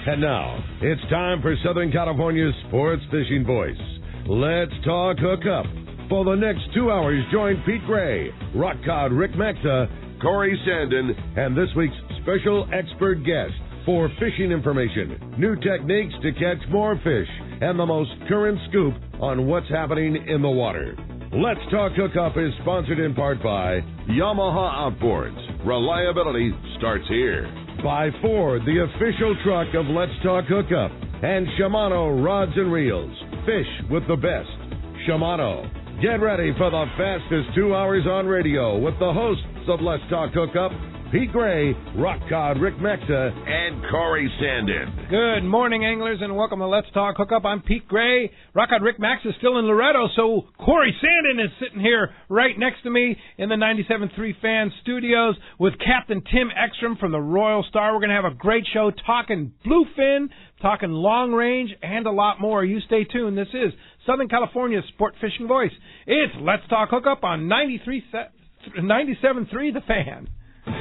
And now, it's time for Southern California's sports fishing voice. Let's talk hookup. For the next 2 hours, join Pete Gray, Rock Cod Rick Maxa, Corey Sandin, and this week's special expert guest for fishing information, new techniques to catch more fish, and the most current scoop on what's happening in the water. Let's Talk Hookup is sponsored in part by Yamaha Outboards. Reliability starts here. By Ford, the official truck of Let's Talk Hookup. And Shimano Rods and Reels. Fish with the best. Shimano. Get ready for the fastest 2 hours on radio with the hosts of Let's Talk Hookup, Pete Gray, Rock Cod Rick Maxa, and Corey Sandin. Good morning, anglers, and welcome to Let's Talk Hookup. I'm Pete Gray. Rock Cod Rick Maxa is still in Loretto, so Corey Sandin is sitting here right next to me in the 97.3 Fan Studios with Captain Tim Ekstrom from the Royal Star. We're going to have a great show talking bluefin, talking long range, and a lot more. You stay tuned. This is Southern California's sport fishing voice. It's Let's Talk Hookup on 97.3 The Fan.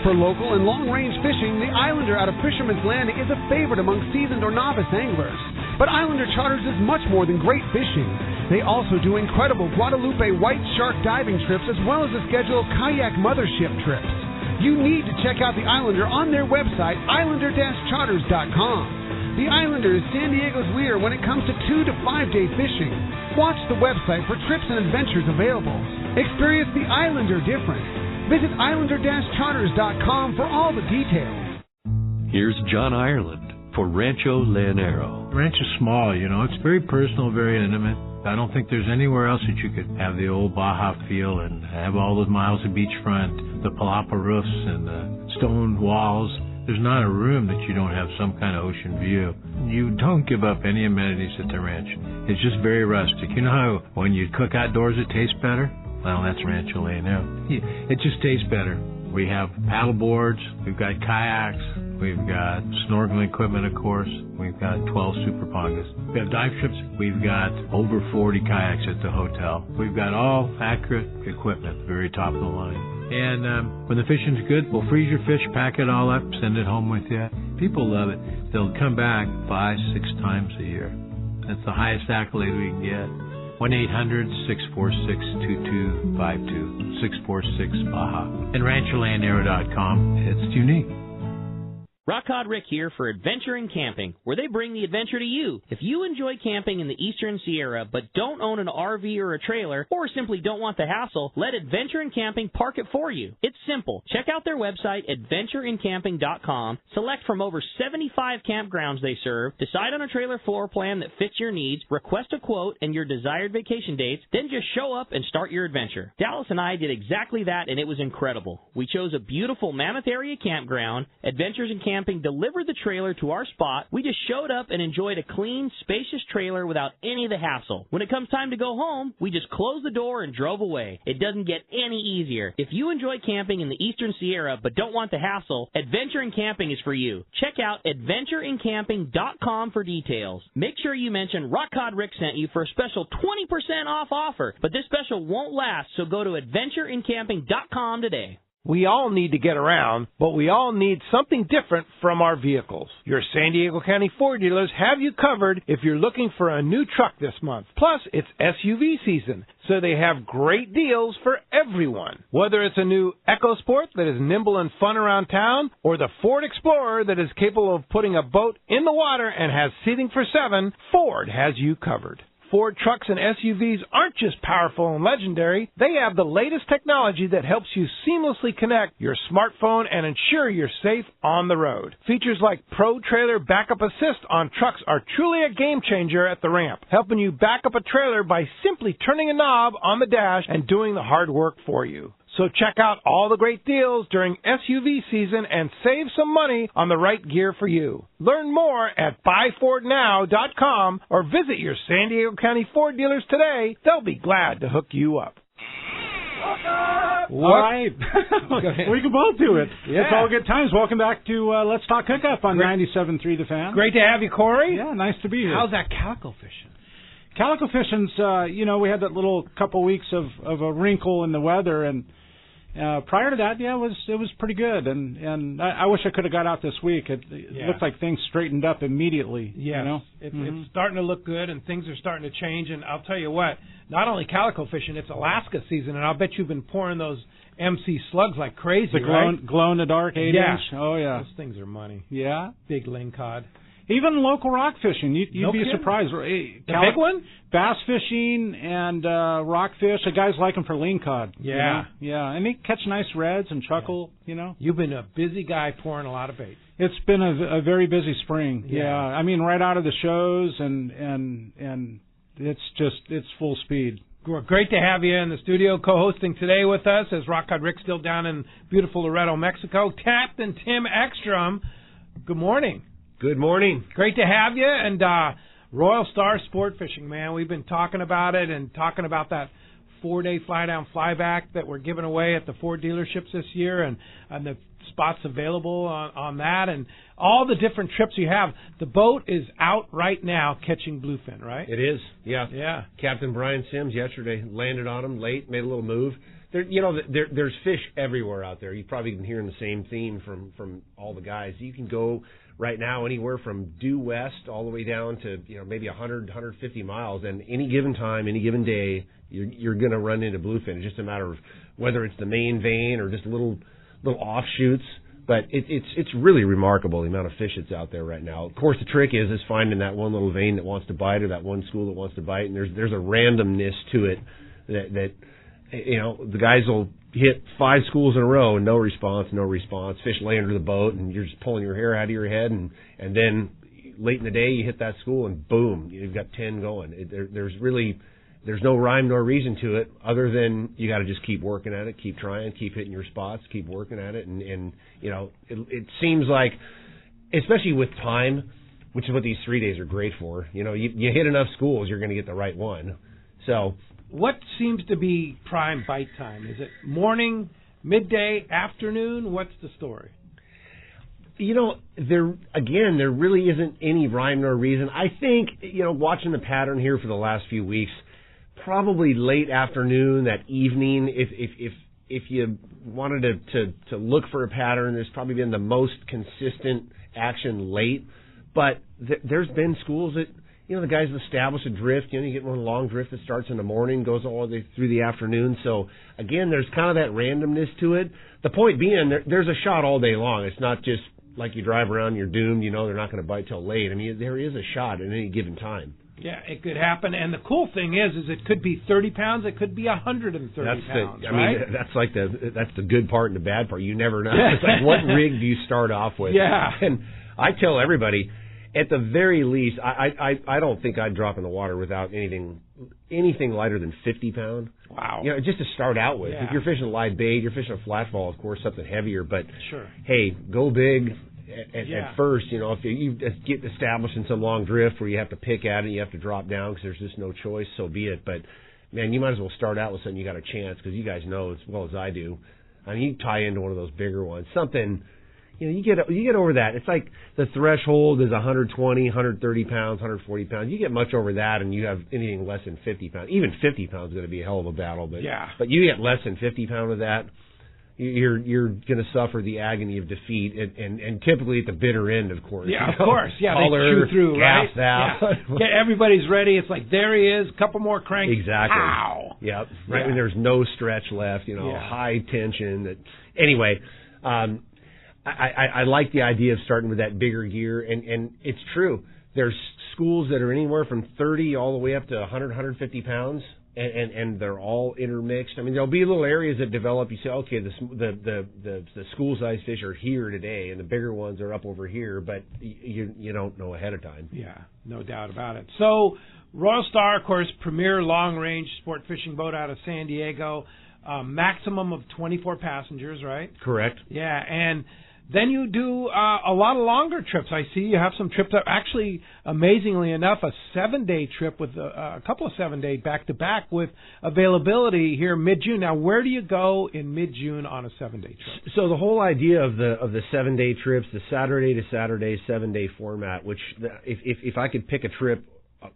For local and long-range fishing, the Islander out of Fisherman's Landing is a favorite among seasoned or novice anglers. But Islander Charters is much more than great fishing. They also do incredible Guadalupe white shark diving trips as well as a schedule of kayak mothership trips. You need to check out the Islander on their website, islander-charters.com. The Islander is San Diego's leader when it comes to 2 to 5 day fishing. Watch the website for trips and adventures available. Experience the Islander difference. Visit islander-charters.com for all the details. Here's John Ireland for Rancho Leonero. Ranch is small, it's very personal, very intimate. I don't think there's anywhere else that you could have the old Baja feel and have all those miles of beachfront, the palapa roofs and the stone walls. There's not a room that you don't have some kind of ocean view. You don't give up any amenities at the ranch. It's just very rustic. You know how when you cook outdoors it tastes better? Well, that's Rancho Leonero. It just tastes better. We have paddle boards, we've got kayaks, we've got snorkeling equipment, of course. We've got 12 super pongas. We have dive trips. We've got over 40 kayaks at the hotel. We've got all accurate equipment, very top of the line. And when the fishing's good, we'll freeze your fish, pack it all up, send it home with you. People love it. They'll come back 5-6 times a year. That's the highest accolade we can get. 1-800-646-2252, 646-BAJA. And RanchoLeonero.com. It's unique. Rock Cod Rick here for Adventure in Camping, where they bring the adventure to you. If you enjoy camping in the Eastern Sierra but don't own an RV or a trailer, or simply don't want the hassle, let Adventure in Camping park it for you. It's simple. Check out their website, adventureincamping.com, select from over 75 campgrounds they serve, decide on a trailer floor plan that fits your needs, request a quote and your desired vacation dates, then just show up and start your adventure. Dallas and I did exactly that, and it was incredible. We chose a beautiful Mammoth Area campground. Adventures in Camping delivered the trailer to our spot. We just showed up and enjoyed a clean, spacious trailer without any of the hassle. When it comes time to go home, we just closed the door and drove away. It doesn't get any easier. If you enjoy camping in the Eastern Sierra but don't want the hassle, Adventure in Camping is for you. Check out adventureincamping.com for details. Make sure you mention Rock Cod Rick sent you for a special 20% off offer, but this special won't last, so go to adventureincamping.com today. We all need to get around, but we all need something different from our vehicles. Your San Diego County Ford dealers have you covered if you're looking for a new truck this month. Plus, it's SUV season, so they have great deals for everyone. Whether it's a new EcoSport that is nimble and fun around town, or the Ford Explorer that is capable of putting a boat in the water and has seating for 7, Ford has you covered. Ford trucks and SUVs aren't just powerful and legendary. They have the latest technology that helps you seamlessly connect your smartphone and ensure you're safe on the road. Features like Pro Trailer Backup Assist on trucks are truly a game changer at the ramp, helping you back up a trailer by simply turning a knob on the dash and doing the hard work for you. So check out all the great deals during SUV season and save some money on the right gear for you. Learn more at buyfordnow.com or visit your San Diego County Ford dealers today. They'll be glad to hook you up. All right. We can both do it. Yeah. It's all good times. Welcome back to Let's Talk Hookup on 97.3 The Fan. Great to have you, Corey. Yeah, nice to be here. How's that calico fishing? Calico fishing's, we had that little couple weeks of a wrinkle in the weather, and Prior to that, it was pretty good, and I wish I could have got out this week. It looked like things straightened up immediately. Yes. You know? It's starting to look good, and things are starting to change. And I'll tell you what, not only calico fishing, it's Alaska season, and I'll bet you've been pouring those MC slugs like crazy. The glow in the dark 8-inch. Oh yeah, those things are money. Yeah, big lingcod. Even local rock fishing, you'd be surprised. The big one? Bass fishing and rockfish. The guys like them for lingcod. Yeah. You know? Yeah, and they catch nice reds and chuckle, you know. You've been a busy guy pouring a lot of bait. It's been a very busy spring. Yeah. I mean, right out of the shows, and it's full speed. Great to have you in the studio co-hosting today with us as Rock Cod Rick's still down in beautiful Loretto, Mexico. Captain Tim Ekstrom, good morning. Good morning. Great to have you. And Royal Star Sport Fishing, man, we've been talking about it and talking about that 4-day fly-down, fly-back that we're giving away at the 4 dealerships this year and the spots available on that and all the different trips you have. The boat is out right now catching bluefin, right? It is, yeah. Yeah. Captain Brian Sims yesterday landed on him late, made a little move. There's fish everywhere out there. You've probably been hearing the same theme from all the guys. You can go right now anywhere from due west all the way down to maybe 100, 150 miles, and any given time, any given day, you're going to run into bluefin. It's just a matter of whether it's the main vein or just little offshoots. But it's really remarkable the amount of fish that's out there right now. Of course, the trick is finding that one little vein that wants to bite or that one school that wants to bite, and there's a randomness to it that the guys will hit 5 schools in a row and no response. Fish lay under the boat, and you're just pulling your hair out of your head, and then late in the day you hit that school, and boom, you've got 10 going. There's no rhyme nor reason to it other than you got to just keep working at it, keep trying, keep hitting your spots, keep working at it, and it seems like, especially with time, which is what these 3 days are great for. You hit enough schools, you're going to get the right one. So. What seems to be prime bite time? Is it morning, midday, afternoon? What's the story? There really isn't any rhyme nor reason. I think, watching the pattern here for the last few weeks, probably late afternoon, that evening, if you wanted to look for a pattern, there's probably been the most consistent action late. But there's been schools that, the guys establish a drift. You get one long drift that starts in the morning, goes all the way through the afternoon. So, again, there's kind of that randomness to it. The point being, there's a shot all day long. It's not just like you drive around, you're doomed, they're not going to bite till late. I mean, there is a shot at any given time. Yeah, it could happen. And the cool thing is it could be 30 pounds, it could be 130 pounds, right? I mean, that's the good part and the bad part. You never know. It's like, what rig do you start off with? Yeah. And I tell everybody, at the very least, I don't think I'd drop in the water without anything lighter than 50 pound. Wow. Just to start out with. Yeah. If you're fishing live bait, you're fishing a flat fall, of course, something heavier. But sure. Hey, go big at first. If you get established in some long drift where you have to pick at it, you have to drop down because there's just no choice. So be it. But man, you might as well start out with something you got a chance because you guys know as well as I do. I mean, you tie into one of those bigger ones, something. You get over that. It's like the threshold is 120, 130 pounds, 140 pounds. You get much over that, and you have anything less than 50 pounds. Even 50 pounds is going to be a hell of a battle. But you get less than 50 pounds of that, you're going to suffer the agony of defeat, and typically at the bitter end, of course. Yeah, of course. Yeah, color, they chew through, right? Out. Yeah. Everybody's ready. It's like, there he is, a couple more cranks. Exactly. Pow! Yep. Right when there's no stretch left, high tension. Anyway, I like the idea of starting with that bigger gear, and it's true. There's schools that are anywhere from 30 all the way up to 100, 150 pounds, and they're all intermixed. I mean, there'll be little areas that develop. You say, okay, the school size fish are here today, and the bigger ones are up over here, but you don't know ahead of time. Yeah, no doubt about it. So, Royal Star, of course, premier long-range sport fishing boat out of San Diego, maximum of 24 passengers, right? Correct. Yeah, and then you do a lot of longer trips. I see you have some trips. Actually, amazingly enough, a 7-day trip with a couple of 7-day back-to-back with availability here mid-June. Now, where do you go in mid-June on a 7-day trip? So the whole idea of the 7-day trips, the Saturday to Saturday 7-day format, which if I could pick a trip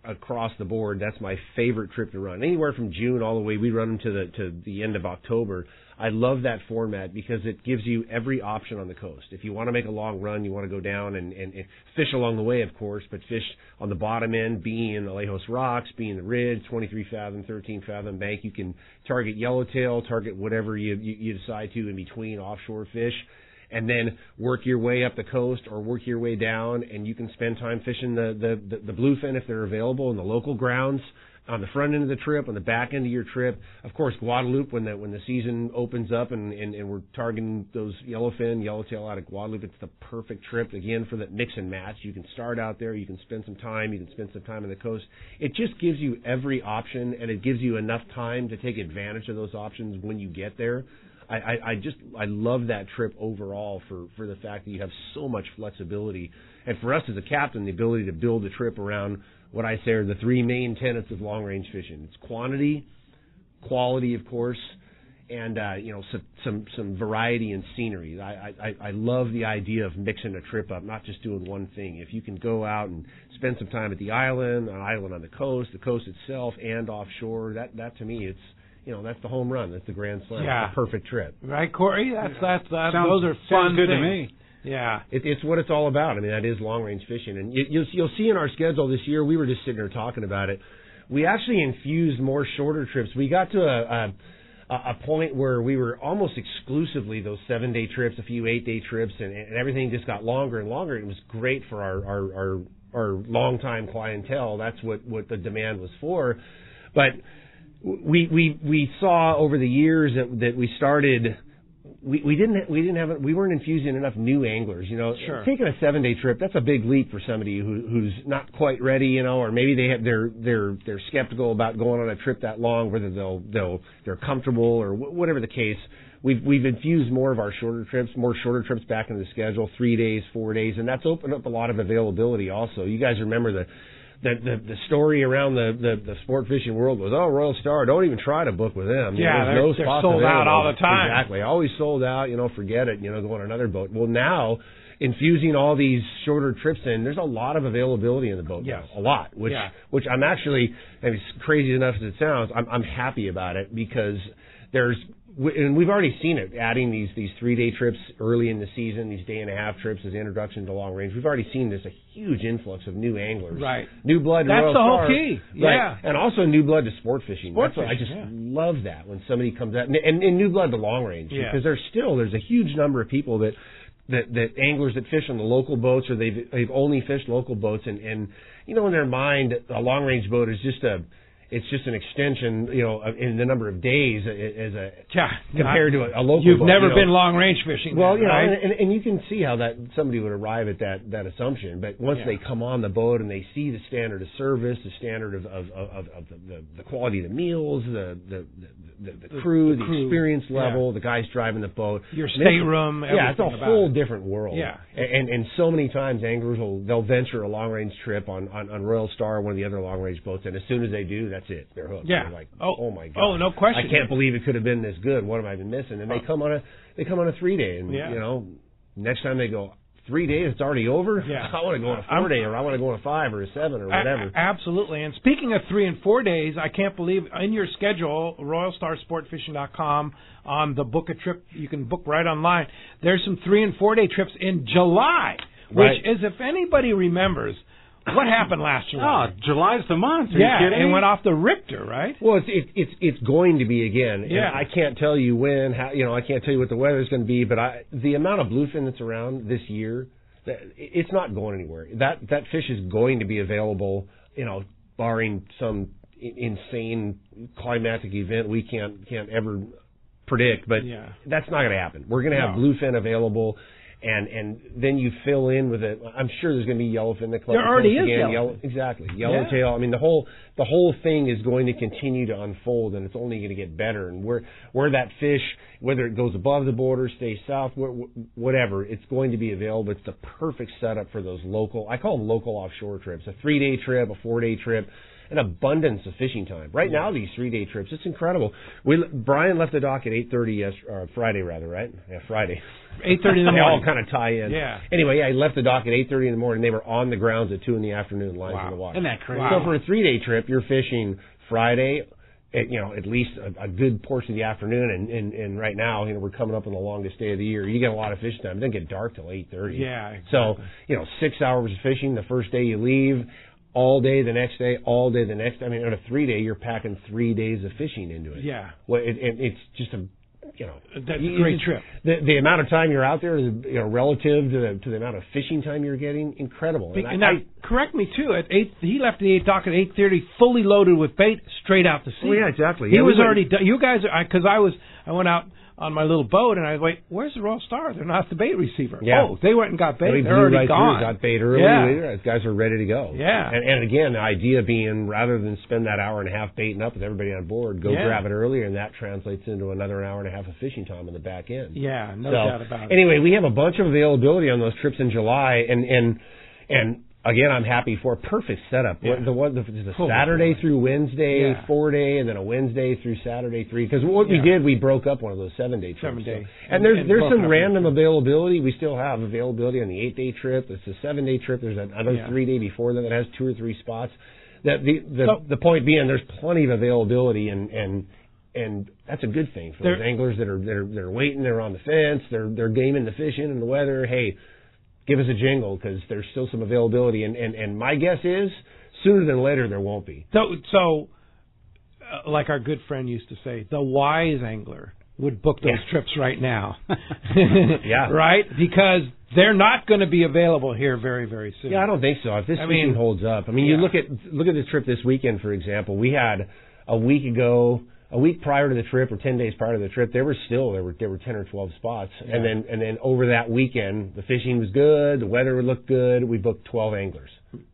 across the board, that's my favorite trip to run. Anywhere from June all the way, we run them to the end of October. I love that format because it gives you every option on the coast. If you want to make a long run, you want to go down and fish along the way, of course, but fish on the bottom end, be in the Alejos Rocks, be in the Ridge, 23 fathom, 13 fathom bank. You can target yellowtail, target whatever you decide to in between offshore fish, and then work your way up the coast or work your way down, and you can spend time fishing the bluefin if they're available in the local grounds. On the front end of the trip, on the back end of your trip, of course, Guadalupe when the season opens up and we're targeting those yellowfin, yellowtail out of Guadalupe, it's the perfect trip again for that mix and match. You can start out there, you can spend some time, you can spend some time on the coast. It just gives you every option, and it gives you enough time to take advantage of those options when you get there. I love that trip overall for the fact that you have so much flexibility, and for us as a captain, the ability to build a trip around what I say are the three main tenets of long-range fishing. It's quantity, quality, of course, and some variety and scenery. I love the idea of mixing a trip up, not just doing one thing. If you can go out and spend some time at the island, an island on the coast itself, and offshore, that to me, that's the home run. That's the grand slam. Yeah. It's the perfect trip. Right, Corey? Those are fun sounds good things. to me. Yeah. It's what it's all about. I mean, that is long-range fishing. And you'll see in our schedule this year, we were just sitting here talking about it, we actually infused more shorter trips. We got to a point where we were almost exclusively those 7-day trips, a few 8-day trips, and everything just got longer and longer. It was great for our long-time clientele. That's what the demand was for. But we saw over the years that we started... We weren't infusing enough new anglers. Sure. Taking a 7-day trip, that's a big leap for somebody who's not quite ready, or maybe they're skeptical about going on a trip that long, whether they're comfortable or whatever the case. We've infused more of our shorter trips back into the schedule, 3 days, 4 days, and that's opened up a lot of availability also. You guys remember the story around the sport fishing world was, Royal Star, don't even try to book with them. Yeah, there's no they're spots sold available. out all the time. Exactly. Always sold out, forget it, go on another boat. Well, now, infusing all these shorter trips in, there's a lot of availability in the boat. Yes. Now. A lot. Which I'm actually, as crazy enough as it sounds, I'm happy about it because and we've already seen it, adding these 3-day trips early in the season, these day-and-a-half trips as introduction to long range. We've already seen a huge influx of new anglers. Right. New blood to That's Royal the whole Star. key. Right. Yeah. And also new blood to sport fishing. I just yeah. love that when somebody comes out. And new blood to long range. Yeah. Because there's a huge number of people that anglers that fish on the local boats, or they've only fished local boats, and in their mind, a long range boat is just an extension, in the number of days compared to a local boat. You've never been long range fishing. Well, right? and you can see how that somebody would arrive at that assumption. But once they come on the boat and they see the standard of service, the standard of the quality of the meals, the crew, the experience level, the guys driving the boat, your stateroom, it's a whole different world. Yeah. And so many times anglers they'll venture a long range trip on Royal Star, one of the other long range boats, and as soon as they do, that's it. They're hooked. Yeah. They're like, oh my God. Oh, no question. I can't believe it could have been this good. What have I been missing? And they come on a 3-day, and next time they go 3 days, it's already over. Yeah. I want to go on a 4-day, or I want to go on a 5 or a 7 or whatever. Absolutely. And speaking of 3 and 4 days, I can't believe in your schedule, RoyalStarSportFishing.com, on the book a trip, you can book right online. There's some 3 and 4 day trips in July, which is, if anybody remembers, what happened last July? July's the month. Are you kidding it me? went off the Richter, right? Well, it's going to be again. Yeah. And I can't tell you when. I can't tell you what the weather's going to be. But the amount of bluefin that's around this year, it's not going anywhere. That fish is going to be available. Barring some insane climatic event we can't ever predict. But that's not going to happen. We're going to have bluefin available. And then you fill in with it. I'm sure there's going to be yellowfin that comes. There already is yellowfin. Exactly. Yellowtail. I mean, the whole thing is going to continue to unfold, and it's only going to get better. And where that fish, whether it goes above the border, stays south, whatever, it's going to be available. It's the perfect setup for those local. I call them local offshore trips. A 3-day trip, a 4-day trip. an abundance of fishing time. Right now, these 3-day trips, it's incredible. Brian left the dock at 8:30 Friday, rather, right? Yeah, Friday. 8:30 in the morning. They all kind of tie in. Yeah. Anyway, he left the dock at 8:30 in the morning. They were on the grounds at 2 in the afternoon, lines in the water. Isn't that crazy? So for a 3-day trip, you're fishing Friday, at least a good portion of the afternoon, and right now, we're coming up on the longest day of the year. You get a lot of fishing time. It doesn't get dark till 8:30. Yeah. Exactly. So, 6 hours of fishing the first day you leave, all day the next day, all day the next. I mean, on a 3-day, you're packing 3 days of fishing into it. Yeah. Well, it's just that's a great trip. The amount of time you're out there is, relative to the amount of fishing time you're getting, incredible. And now, correct me too. At 8, he left the dock at 8:30, fully loaded with bait, straight out to sea. Oh yeah, exactly. He was already done. You guys, because I went out on my little boat, and I was like, where's the Royal Star? They're not the bait receiver. Yeah. Oh, they went and got bait. They They're already right gone. Got bait early. Yeah. Those guys are ready to go. Yeah. And again, the idea being, rather than spend that hour and a half baiting up with everybody on board, go grab it earlier, and that translates into another hour and a half of fishing time on the back end. Yeah, no doubt about it. Anyway, we have a bunch of availability on those trips in July, and again, I'm happy for a perfect setup. Yeah. The Saturday through Wednesday 4-day, and then a Wednesday through Saturday 3. Because what we did, we broke up one of those 7-day trips. 7-day. And there's some random availability. We still have availability on the 8-day trip. It's a 7-day trip. There's another 3-day before that has 2 or 3 spots. The point being, there's plenty of availability, and that's a good thing for those anglers that are waiting. They're on the fence. They're gaming the fish in and the weather. Hey, give us a jingle, because there's still some availability. And my guess is, sooner than later, there won't be. So like our good friend used to say, the wise angler would book those trips right now. Yeah. Right? Because they're not going to be available here very, very soon. Yeah, I don't think so. If this fishing holds up. I mean, you look at the trip this weekend, for example. We had a week prior to the trip, or 10 days prior to the trip, there were 10 or 12 spots, and then over that weekend, the fishing was good, the weather looked good. We booked 12 anglers,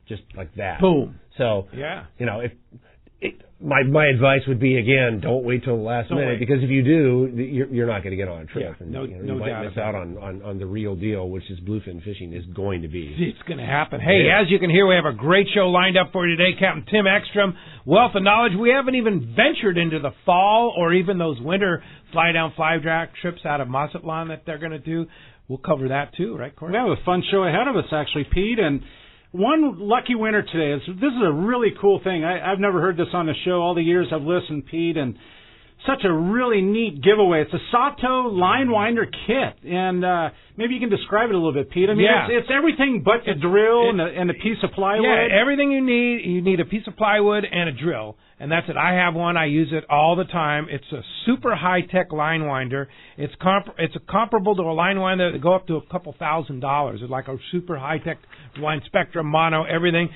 just like that. Boom. So my advice would be, again, don't wait till the last minute, because if you do, you're not going to get on a trip. Yeah, and, you might miss out on the real deal, which is bluefin fishing is going to be. It's going to happen. Hey, as you can hear, we have a great show lined up for you today. Captain Tim Ekstrom, wealth of knowledge. We haven't even ventured into the fall or even those winter fly-down, fly-back trips out of Mazatlan that they're going to do. We'll cover that too, right, Corey? We have a fun show ahead of us, actually, Pete, and one lucky winner today. This is a really cool thing. I've never heard this on the show all the years I've listened, Pete, and such a really neat giveaway. It's a Sato line winder kit, and maybe you can describe it a little bit, Pete. I mean, it's everything but the drill and a piece of plywood. Yeah, everything you need. You need a piece of plywood and a drill, and that's it. I have one. I use it all the time. It's a super high-tech line winder. It's comparable to a line winder that go up to a couple $1,000s. It's like a super high-tech Wine Spectrum, mono, everything.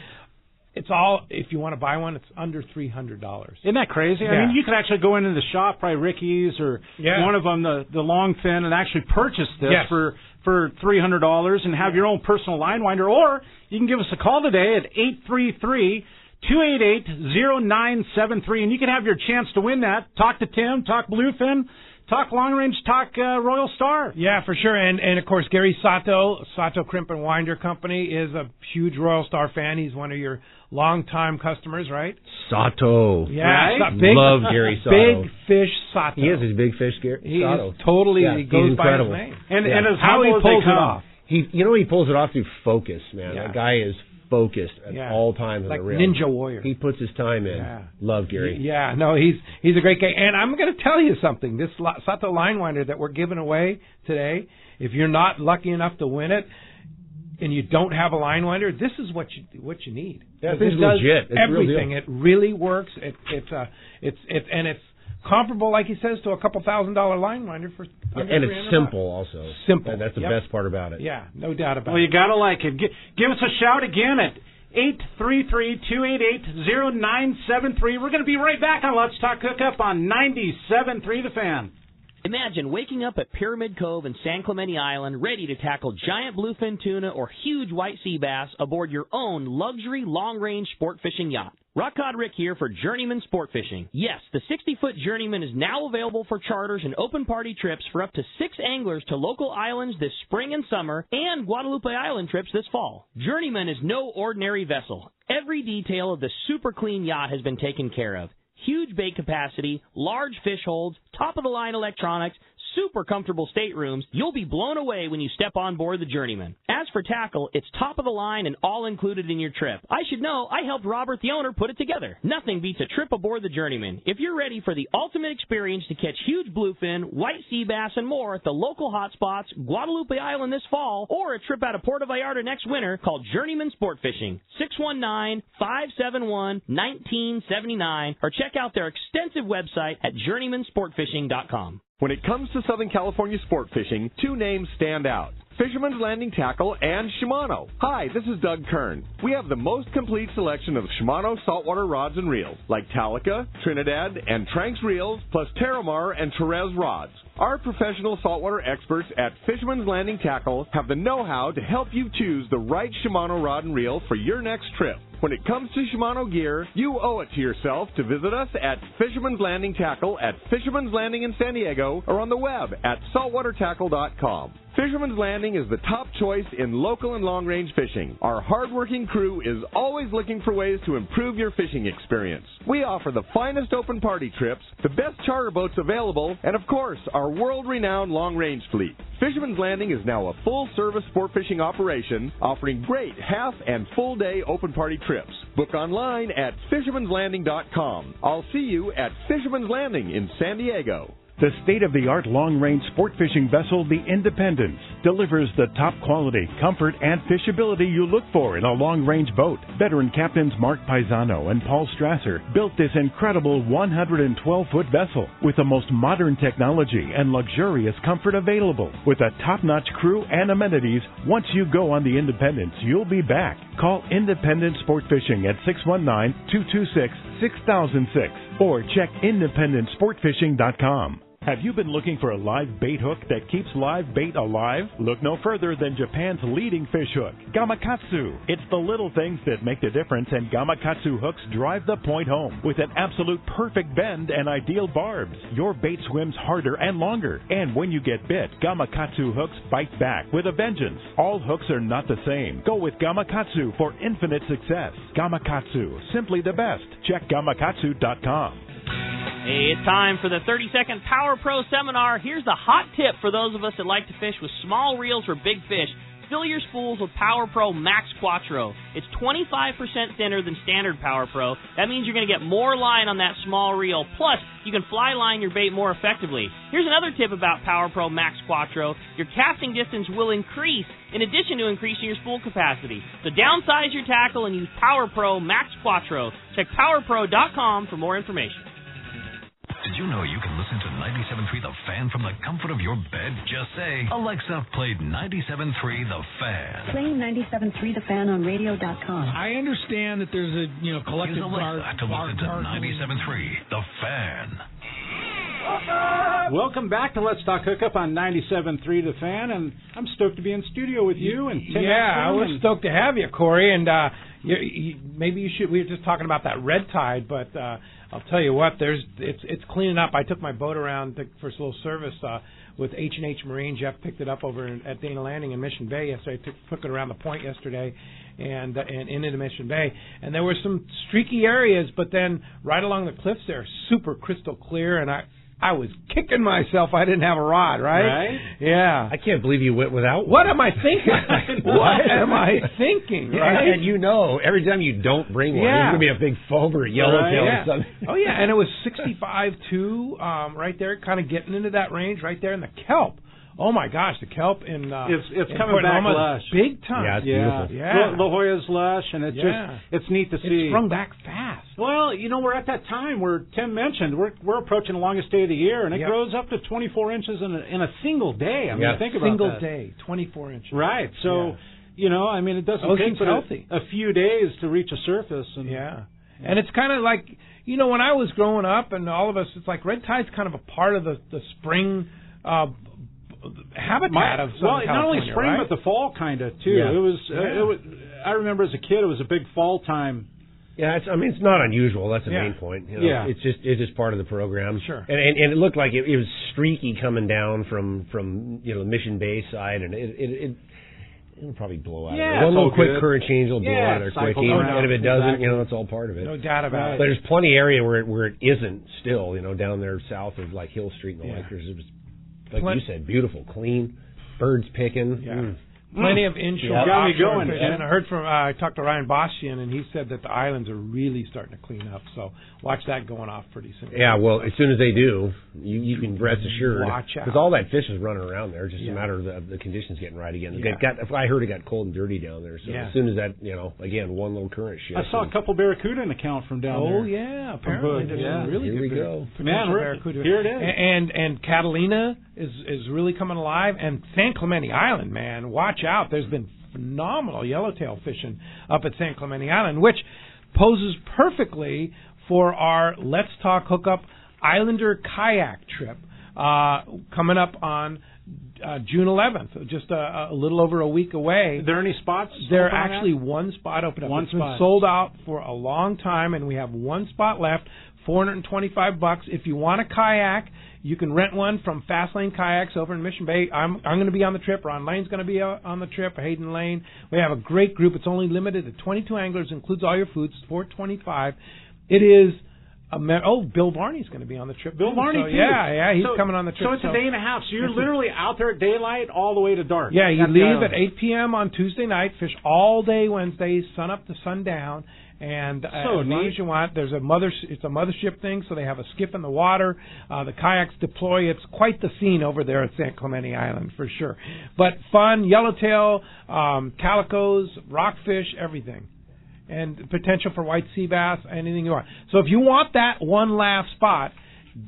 It's all, if you want to buy one, it's under $300. Isn't that crazy? Yeah. I mean, you could actually go into the shop, probably Ricky's or one of them, the long fin, and actually purchase this for $300 and have your own personal line winder. Or you can give us a call today at 833-288-0973, and you can have your chance to win that. Talk to Tim, talk bluefin, talk long range, talk Royal Star. Yeah, for sure. And of course, Gary Sato Crimp and Winder Company is a huge Royal Star fan. He's one of your longtime customers, right? Sato. Yeah. Right? Love Gary Sato. Big Fish Sato. He is a big fish, Sato. He is totally, he goes incredible. by his name. And as how he pulls it off. He pulls it off through focus, man. Yeah. That guy is focused at all times. Like on the reel. Ninja Warrior. He puts his time in. Yeah. Love Gary. Yeah, no, he's a great guy. And I'm going to tell you something. This Sato line winder that we're giving away today, if you're not lucky enough to win it, and you don't have a line winder, this is what you need. Yeah, it's legit. It's everything. Real it really works. It's comparable, like he says, to a couple $1,000 line winder for. And it's simple, also. Simple. That's the best part about it. Yeah, no doubt about it. Well, you gotta like it. Give us a shout again at 833-288-0973. We're going to be right back on Let's Talk Hookup on 97.3 The Fan. Imagine waking up at Pyramid Cove in San Clemente Island ready to tackle giant bluefin tuna or huge white sea bass aboard your own luxury long-range sport fishing yacht. Rock Cod Rick here for Journeyman Sport Fishing. Yes, the 60-foot Journeyman is now available for charters and open party trips for up to 6 anglers to local islands this spring and summer and Guadalupe Island trips this fall. Journeyman is no ordinary vessel. Every detail of the super clean yacht has been taken care of. Huge bait capacity, large fish holds, top-of-the-line electronics, super comfortable staterooms. You'll be blown away when you step on board the Journeyman. As for tackle, it's top-of-the-line and all included in your trip. I should know, I helped Robert, the owner, put it together. Nothing beats a trip aboard the Journeyman. If you're ready for the ultimate experience to catch huge bluefin, white sea bass, and more at the local hotspots, Guadalupe Island this fall, or a trip out of Puerto Vallarta next winter, call Journeyman Sport Fishing, 619-571-1979, or check out their extensive website at journeymansportfishing.com. When it comes to Southern California sport fishing, two names stand out: Fisherman's Landing Tackle and Shimano. Hi, this is Doug Kern. We have the most complete selection of Shimano saltwater rods and reels, like Talica, Trinidad, and Tranks reels, plus Terramar and Therese rods. Our professional saltwater experts at Fisherman's Landing Tackle have the know-how to help you choose the right Shimano rod and reel for your next trip. When it comes to Shimano gear, you owe it to yourself to visit us at Fisherman's Landing Tackle at Fisherman's Landing in San Diego or on the web at saltwatertackle.com. Fisherman's Landing is the top choice in local and long-range fishing. Our hard-working crew is always looking for ways to improve your fishing experience. We offer the finest open party trips, the best charter boats available, and of course, our world-renowned long-range fleet. Fisherman's Landing is now a full-service sport fishing operation, offering great half and full-day open party trips. Book online at fishermanslanding.com. I'll see you at Fisherman's Landing in San Diego. The state-of-the-art long-range sport fishing vessel, the Independence, delivers the top quality, comfort, and fishability you look for in a long-range boat. Veteran captains Mark Paisano and Paul Strasser built this incredible 112-foot vessel with the most modern technology and luxurious comfort available. With a top-notch crew and amenities, once you go on the Independence, you'll be back. Call Independence Sport Fishing at 619-226-6006 or check independencesportfishing.com. Have you been looking for a live bait hook that keeps live bait alive? Look no further than Japan's leading fish hook, Gamakatsu. It's the little things that make the difference, and Gamakatsu hooks drive the point home. With an absolute perfect bend and ideal barbs, your bait swims harder and longer. And when you get bit, Gamakatsu hooks bite back with a vengeance. All hooks are not the same. Go with Gamakatsu for infinite success. Gamakatsu, simply the best. Check gamakatsu.com. Hey, it's time for the 30-second Power Pro Seminar. Here's the hot tip for those of us that like to fish with small reels or big fish. Fill your spools with Power Pro Max Quattro. It's 25% thinner than standard Power Pro. That means you're going to get more line on that small reel. Plus, you can fly line your bait more effectively. Here's another tip about Power Pro Max Quattro. Your casting distance will increase in addition to increasing your spool capacity. So downsize your tackle and use Power Pro Max Quattro. Check PowerPro.com for more information. Did you know you can listen to 97.3 The Fan from the comfort of your bed? Just say, Alexa, play 97.3 The Fan. Playing 97.3 The Fan on radio.com. I understand that there's a collective Use Alexa to listen to 97.3 The Fan. Welcome back to Let's Talk Hookup on 97.3 The Fan, and I'm stoked to be in studio with you and Tim. Yeah, we're stoked to have you, Corey, and maybe you should. We were just talking about that red tide, but I'll tell you what, it's cleaning up. I took my boat around for a little service with H&H Marine. Jeff picked it up over at Dana Landing in Mission Bay yesterday. I took it around the point yesterday and into Mission Bay. And there were some streaky areas, but then right along the cliffs there, super crystal clear, and I was kicking myself I didn't have a rod, right? Yeah. I can't believe you went without one. What am I thinking? What am I thinking, right? And every time you don't bring one, there's going to be a big foam or yellowtail or something. Oh, yeah, and it was 65.2 right there, kind of getting into that range right there in the kelp. Oh, my gosh, the kelp in it's coming back lush. Big time. Yeah, it's beautiful. Yeah. La Jolla's lush, and it's neat to see. It's sprung back fast. Well, we're at that time where Tim mentioned we're approaching the longest day of the year, and it grows up to 24 inches in a single day. I mean, think about single that. Day, 24 inches. Right. So, it doesn't take but a few days to reach a surface. And, and it's kind of like, when I was growing up, and all of us, it's like red tide's kind of a part of the spring habitat of Southern California, not only spring, right? but the fall kind of too. Yeah. It was. I remember as a kid, it was a big fall time. Yeah, it's not unusual. That's the main point. It's just part of the program. Sure. And it looked like it was streaky coming down from the Mission Bay side, and it'll probably blow out. Yeah, one little quick good. current change will blow out of there quick. And if it doesn't, it's all part of it. No doubt about it. But there's plenty of area where it isn't still. Down there south of like Hill Street and the like. There's you said, beautiful, clean, birds picking. Yeah. Plenty of inshore. Got me going. And I heard I talked to Ryan Boschian, and he said that the islands are really starting to clean up. So watch that going off pretty soon. Yeah, well, as soon as they do, you can rest assured. Watch out. Because all that fish is running around there. Just a matter of the conditions getting right again. I heard it got cold and dirty down there. So as soon as that, again, one little current shift. I saw a couple barracuda in the count from down there. Oh, yeah. Apparently. Really Here good we go. Man, barracuda. Here it is. And Catalina is really coming alive. And San Clemente Island, man, watch out. There's been phenomenal yellowtail fishing up at San Clemente Island, which poses perfectly for our Let's Talk Hookup Islander kayak trip coming up on June 11th, just a little over a week away. Are there any spots? There actually one spot open up. It's been sold out for a long time, and we have one spot left. $425 if you want a kayak. You can rent one from Fast Lane Kayaks over in Mission Bay. I'm going to be on the trip. Ron Lane's going to be on the trip. Hayden Lane. We have a great group. It's only limited to 22 anglers. Includes all your foods. It's $425. It is. Bill Varney's going to be on the trip. Bill Varney, too. too. Yeah, he's coming on the trip. So it's a day and a half. So you're literally out there at daylight all the way to dark. Yeah, you leave at 8 p.m. on Tuesday night, fish all day Wednesday, sun up to sundown. And as long as you want, it's a mothership thing, so they have a skip in the water. The kayaks deploy. It's quite the scene over there at San Clemente Island, for sure. But fun, yellowtail, calicos, rockfish, everything. And potential for white sea bass, anything you want. So if you want that one last spot,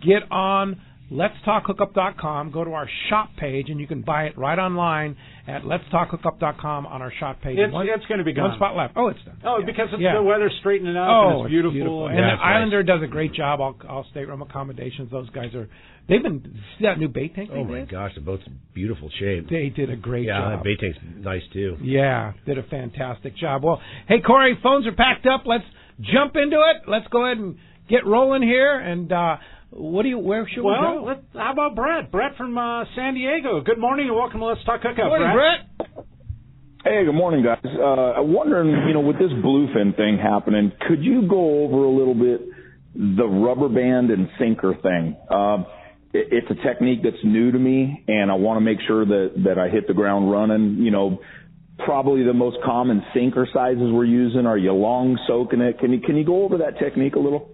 get on letstalkhookup.com, go to our shop page, and you can buy it right online at letstalkhookup.com on our shop page. It's going to be gone. One spot left. Oh, it's done. Oh, because the weather's straightening up and it's beautiful. And the Islander does a great job. All stateroom accommodations. Those guys they've been, see that new bait tank they did? Oh, my gosh, the boat's in beautiful shape. They did a great job. Yeah, that bait tank's nice, too. Yeah, did a fantastic job. Well, hey, Corey, phones are packed up. Let's jump into it. Let's go ahead and get rolling here. And where should we go? Well, how about Brett? Brett from San Diego. Good morning and welcome to Let's Talk Hookup. Good morning, Brett. Hey, good morning, guys. I'm wondering, with this bluefin thing happening, could you go over a little bit the rubber band and sinker thing? It's a technique that's new to me, and I want to make sure that I hit the ground running. Probably the most common sinker sizes we're using. Are you long soaking it? Can you go over that technique a little?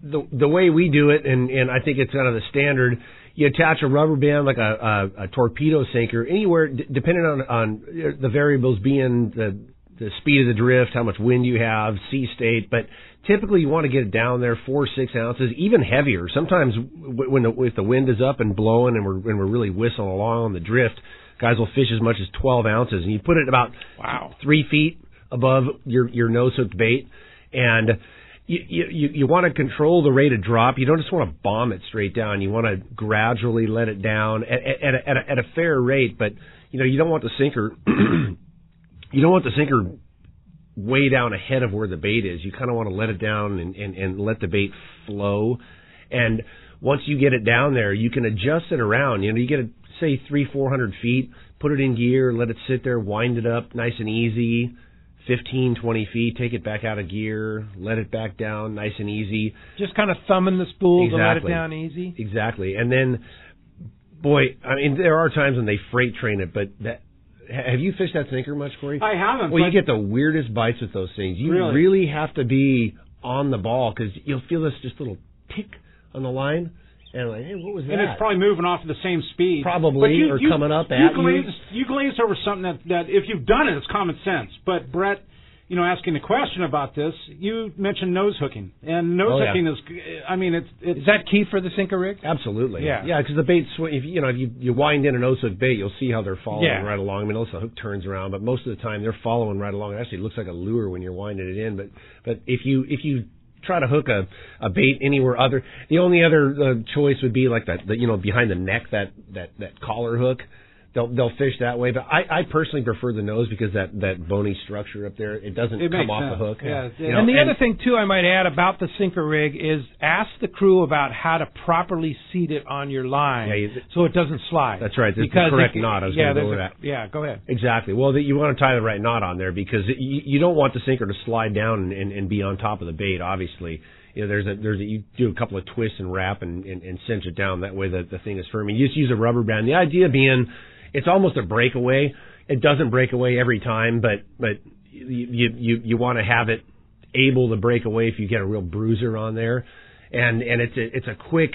The way we do it, and I think it's kind of the standard, you attach a rubber band like a torpedo sinker anywhere, depending on the variables being the speed of the drift, how much wind you have, sea state, but typically you want to get it down there 4 or 6 ounces, even heavier. Sometimes if the wind is up and blowing and we're really whistling along on the drift, guys will fish as much as 12 ounces, and you put it about 3 feet above your nose-hooked bait, and you want to control the rate of drop. You don't just want to bomb it straight down. You want to gradually let it down at a fair rate, but you don't want the sinker you don't want the sinker way down ahead of where the bait is. You kind of want to let it down and let the bait flow. And once you get it down there, you can adjust it around. You get it, say 300-400 feet, put it in gear, let it sit there, wind it up nice and easy. 15-20 feet, take it back out of gear, let it back down nice and easy. Just kind of thumbing the spool to let it down easy. Exactly. And then, boy, there are times when they freight train it, but have you fished that sinker much, Corey? I haven't. Well, you get the weirdest bites with those things. You really have to be on the ball because you'll feel this just little tick on the line. And like, hey, what was that? And it's probably moving off at the same speed. Probably, or coming up at you. You glazed over something that if you've done it, it's common sense. But Brett, asking a question about this, you mentioned nose hooking. And nose hooking is, it's... Is that key for the sinker rig? Absolutely. Yeah, because the bait, if you wind in a nose hook bait, you'll see how they're following right along. Unless the hook turns around, but most of the time they're following right along. It actually looks like a lure when you're winding it in. But if you try to hook a bait anywhere other, the only other choice would be like that, behind the neck, that collar hook. they'll fish that way. But I personally prefer the nose because that bony structure up there, it doesn't come off the hook. Yeah. And the other thing too, I might add about the sinker rig is ask the crew about how to properly seat it on your line so it doesn't slide. That's right. That's the correct knot. I was going to go with that. Yeah, go ahead. Exactly. Well, you want to tie the right knot on there because you don't want the sinker to slide down and be on top of the bait. Obviously, you do a couple of twists and wrap and cinch it down. That way the thing is firm. You just use a rubber band. The idea being, it's almost a breakaway. It doesn't break away every time, but you want to have it able to break away if you get a real bruiser on there, and it's a quick.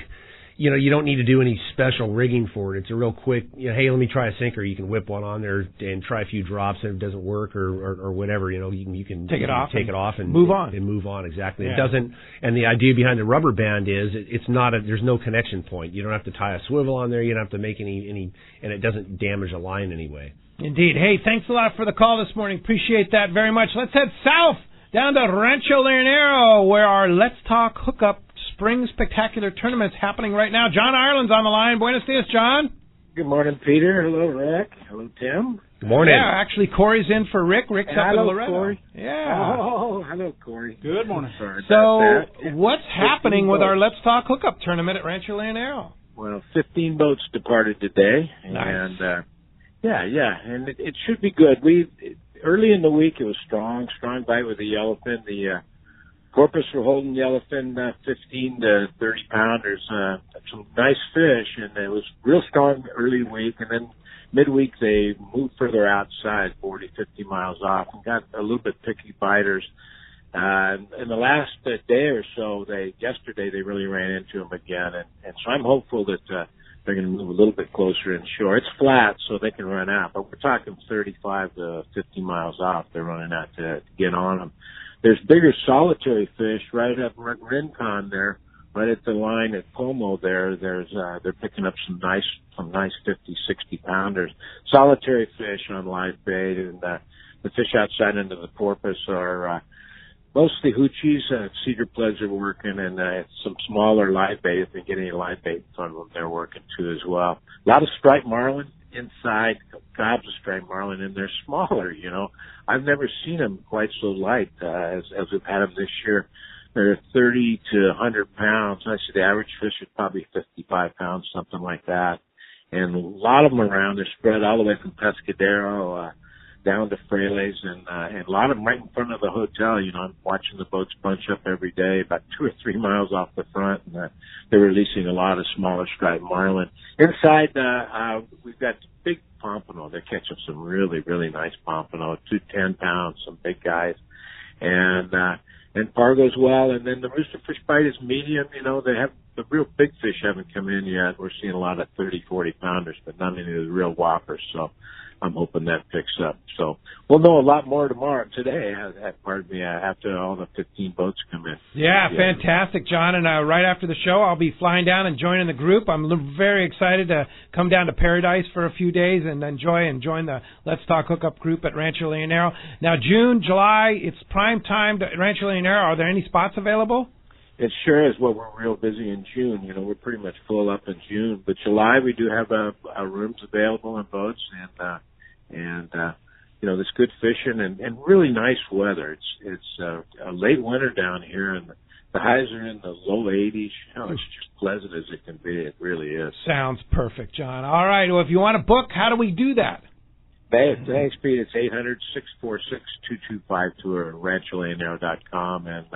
You don't need to do any special rigging for it. It's a real quick, hey, let me try a sinker. You can whip one on there and try a few drops, and if it doesn't work or whatever, you can take it off and move on. Exactly. Yeah. It doesn't. And the idea behind the rubber band is it's not there's no connection point. You don't have to tie a swivel on there. You don't have to make any, and it doesn't damage a line anyway. Indeed. Hey, thanks a lot for the call this morning. Appreciate that very much. Let's head south down to Rancho Leonero, where our Let's Talk Hookup Spring Spectacular Tournament's happening right now. John Ireland's on the line. Buenos dias, John. Good morning, Peter. Hello, Rick. Hello, Tim. Good morning. Yeah, actually, Corey's in for Rick. Rick's up in Loretto. Corey. Yeah. Oh, hello, Corey. Good morning. Sorry so, about that. What's happening with our Let's Talk Hookup Tournament at Rancho Leonero? Well, 15 boats departed today. Nice. And, and it should be good. Early in the week, it was strong bite with the yellowfin. The Corpus were holding yellowfin 15 to 30 pounders, some nice fish, and it was real strong early week, and then midweek they moved further outside, 40, 50 miles off, and got a little bit picky biters. In the last day or so, yesterday they really ran into them again, and so I'm hopeful that they're going to move a little bit closer inshore. It's flat, so they can run out, but we're talking 35 to 50 miles off. They're running out to get on them. There's bigger solitary fish right up Rincon there, right at the line at Como there. They're picking up some nice 50, 60 pounders. Solitary fish on live bait, and the fish outside into the Porpoise are mostly hoochies. Cedar pleds are working, and some smaller live bait. If they get any live bait in front of them, they're working too as well. A lot of striped marlin inside, gobs of striped marlin, and they're smaller, I've never seen them quite so light as we've had them this year. They're 30 to 100 pounds. I see the average fish is probably 55 pounds, something like that. And a lot of them around. They're spread all the way from Pescadero down to Frailes, and a lot of them right in front of the hotel. I'm watching the boats bunch up every day, about 2 or 3 miles off the front, and they're releasing a lot of smaller striped marlin. Inside, we've got big pompano. They're catching some really, really nice pompano, 2 10 pounds, some big guys, and Pargo's well. And then the roosterfish bite is medium. The real big fish haven't come in yet. We're seeing a lot of 30, 40 pounders, but not any of the real whoppers. So I'm hoping that picks up. So we'll know a lot more today, after all the 15 boats come in. Yeah, fantastic, John. And right after the show, I'll be flying down and joining the group. I'm very excited to come down to Paradise for a few days and join the Let's Talk Hookup group at Rancho Leonero. Now, June, July, it's prime time at Rancho Leonero. Are there any spots available? It sure is. Well, we're real busy in June. We're pretty much full up in June. But July, we do have rooms available in boats, and there's good fishing and really nice weather. It's a late winter down here, and the highs are in the low 80s. It's just pleasant as it can be. It really is. Sounds perfect, John. All right. Well, if you want to book, how do we do that? Thanks, Pete. It's 800-646-2252 or rancholeonero.com, and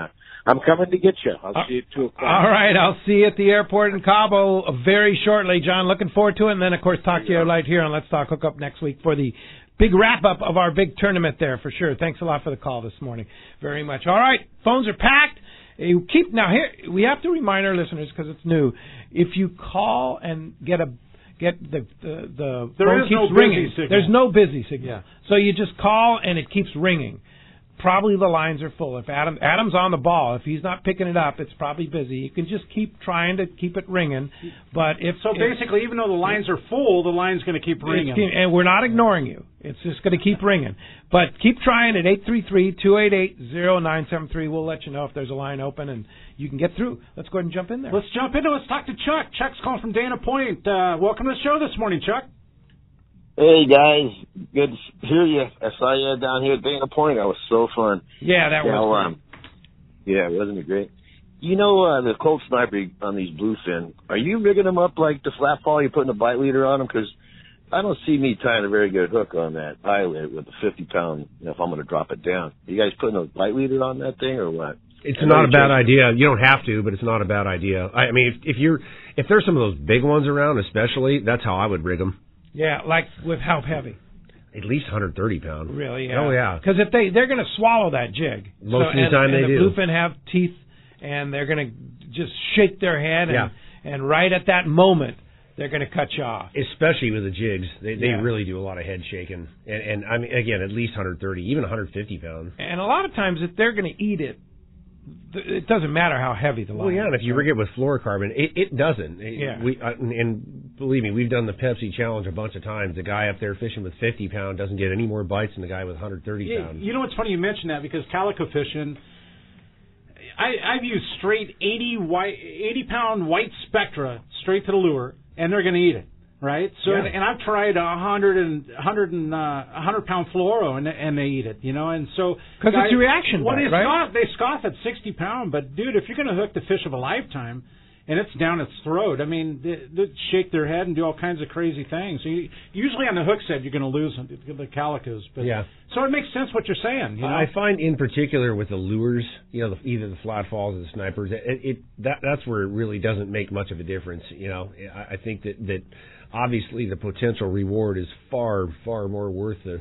I'm coming to get you. I'll see you at 2 o'clock. All right, I'll see you at the airport in Cabo very shortly, John. Looking forward to it, and then, of course, talk to you right here on Let's Talk Hookup next week for the big wrap-up of our big tournament there, for sure. Thanks a lot for the call this morning. Very much. All right, phones are packed. Now, here, we have to remind our listeners, because it's new, if you call and get the phone keeps ringing. There's no busy signal. Yeah. So you just call and it keeps ringing. Probably the lines are full. If Adam's on the ball, if he's not picking it up, it's probably busy. You can just keep trying to keep it ringing. But basically, even though the lines are full, the line's going to keep ringing. And we're not ignoring you. It's just going to keep ringing. But keep trying at 833-288-0973. We'll let you know if there's a line open and you can get through. Let's go ahead and jump in there. Let's jump into it. Let's talk to Chuck. Chuck's calling from Dana Point. Welcome to the show this morning, Chuck. Hey, guys. Good to hear you. I saw you down here at Dana Point. That was so fun. Yeah, that was great. Yeah, wasn't it great? You know, the Colt Sniper on these bluefin, are you rigging them up like the flat fall? You're putting a bite leader on them? Because I don't see me tying a very good hook on that eyelid with a 50-pound, if I'm going to drop it down. Are you guys putting a bite leader on that thing or what? It's not a bad idea. You don't have to, but it's not a bad idea. I mean, if there's some of those big ones around, especially, that's how I would rig them. Yeah, like with how heavy? At least 130 pounds. Really? Yeah. Oh yeah. Because if they're going to swallow that jig. Most of the time they do. The bluefin have teeth, and they're going to just shake their head, and right at that moment they're going to cut you off. Especially with the jigs, they really do a lot of head shaking, and I mean, again, at least 130, even 150 pounds. And a lot of times, if they're going to eat it, it doesn't matter how heavy the line is. Well, yeah, and if you rig it with fluorocarbon, it doesn't. And believe me, we've done the Pepsi challenge a bunch of times. The guy up there fishing with 50 pound doesn't get any more bites than the guy with 130 pounds. You know what's funny you mention that, because calico fishing, I've used straight 80-pound white spectra straight to the lure, and they're going to eat it, right? So, and I've tried 100-pound fluoro, and they eat it, you know. And so because it's a reaction bite, right? They scoff at 60-pound, but dude, if you're going to hook the fish of a lifetime, and it's down its throat, I mean, they shake their head and do all kinds of crazy things. So usually on the hook set, you're going to lose the calicos. But, so it makes sense what you're saying. You know? I find in particular with the lures, you know, either the flat falls or the snipers, that's where it really doesn't make much of a difference. You know, I think that obviously the potential reward is far more worth the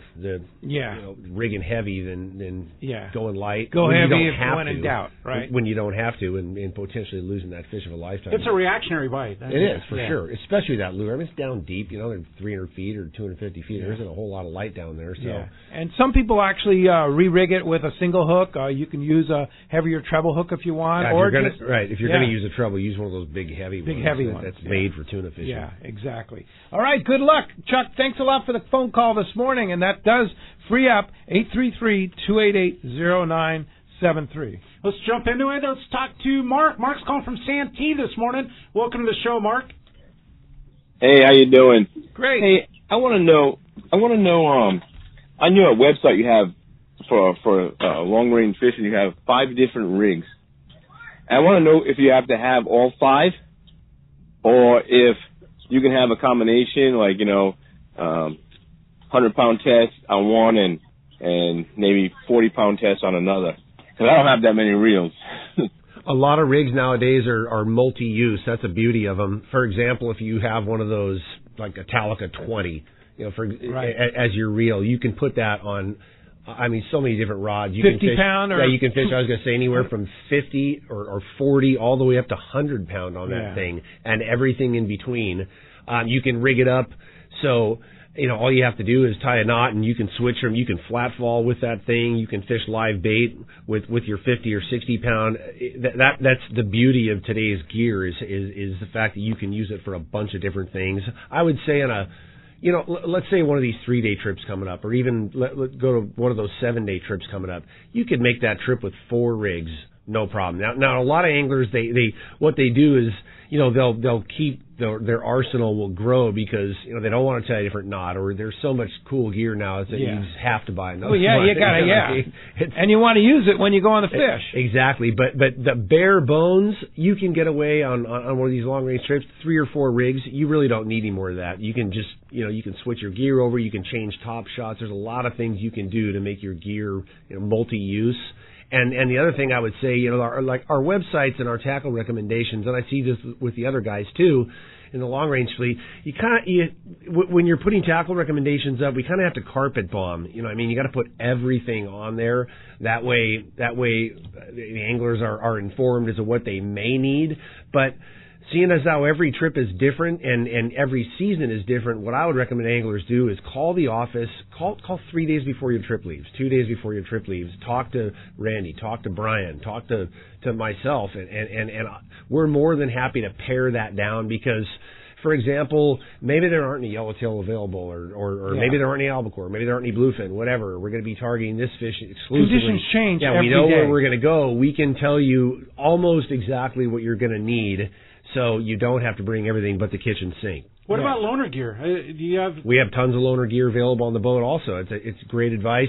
you know, rigging heavy than going light. Go when heavy you don't have when in doubt, right? When you don't have to, and potentially losing that fish of a lifetime. It's a reactionary bite. It is, for sure. Especially that lure. I mean, it's down deep, you know, they're 300 feet or 250 feet. There isn't a whole lot of light down there. So. Yeah. And some people actually re-rig it with a single hook. You can use a heavier treble hook if you want. Yeah, if you're going to use a treble, use one of those big heavy ones. That's made for tuna fishing. Yeah, exactly. All right, good luck. Chuck, thanks a lot for the phone call this morning, and that does free up 833-288-0973. Let's jump into it. Let's talk to Mark. Mark's calling from Santee this morning. Welcome to the show, Mark. Hey, how you doing? Great. Hey, I want to know. On your website you have for long range fishing, you have 5 different rigs. And I want to know if you have to have all 5, or if you can have a combination, like, you know, 100-pound test on one and maybe 40-pound test on another. Because I don't have that many reels. A lot of rigs nowadays are multi-use. That's the beauty of them. For example, if you have one of those, like a Talica 20, you know, as your reel, you can put that on, I mean, so many different rods. You 50 can fish, pound? Or you can fish, I was going to say, anywhere from 50 or 40 all the way up to 100 pound on that thing, and everything in between. You can rig it up so, you know, all you have to do is tie a knot, and you can switch them. You can flat fall with that thing. You can fish live bait with your 50 or 60 pound. That's the beauty of today's gear is the fact that you can use it for a bunch of different things. I would say let's say one of these 3-day trips coming up, or even let's go to one of those 7-day trips coming up. You could make that trip with 4 rigs, no problem. Now a lot of anglers, what they do is, you know, they'll keep their arsenal will grow because, you know, they don't want to tie a different knot, or there's so much cool gear now that you just have to buy another. Well, you gotta, and you want to use it when you go on the fish. Exactly, but the bare bones, you can get away on one of these long range trips, 3 or 4 rigs. You really don't need any more of that. You can just, you know, you can switch your gear over. You can change top shots. There's a lot of things you can do to make your gear, you know, multi-use. And the other thing I would say, you know, our websites and our tackle recommendations, and I see this with the other guys too, in the long range fleet, when you're putting tackle recommendations up, we kind of have to carpet bomb. You know, I mean, you got to put everything on there. That way, the anglers are informed as to what they may need. But seeing as how every trip is different and every season is different, what I would recommend anglers do is call the office, call 3 days before your trip leaves, 2 days before your trip leaves, talk to Randy, talk to Brian, talk to myself, and we're more than happy to pare that down because, for example, maybe there aren't any yellowtail available, or maybe there aren't any albacore, maybe there aren't any bluefin, whatever. We're going to be targeting this fish exclusively. Conditions change every we know day. where we're going to go. We can tell you almost exactly what you're going to need, so you don't have to bring everything but the kitchen sink. What about loaner gear? Do you have? We have tons of loaner gear available on the boat. Also, it's great advice.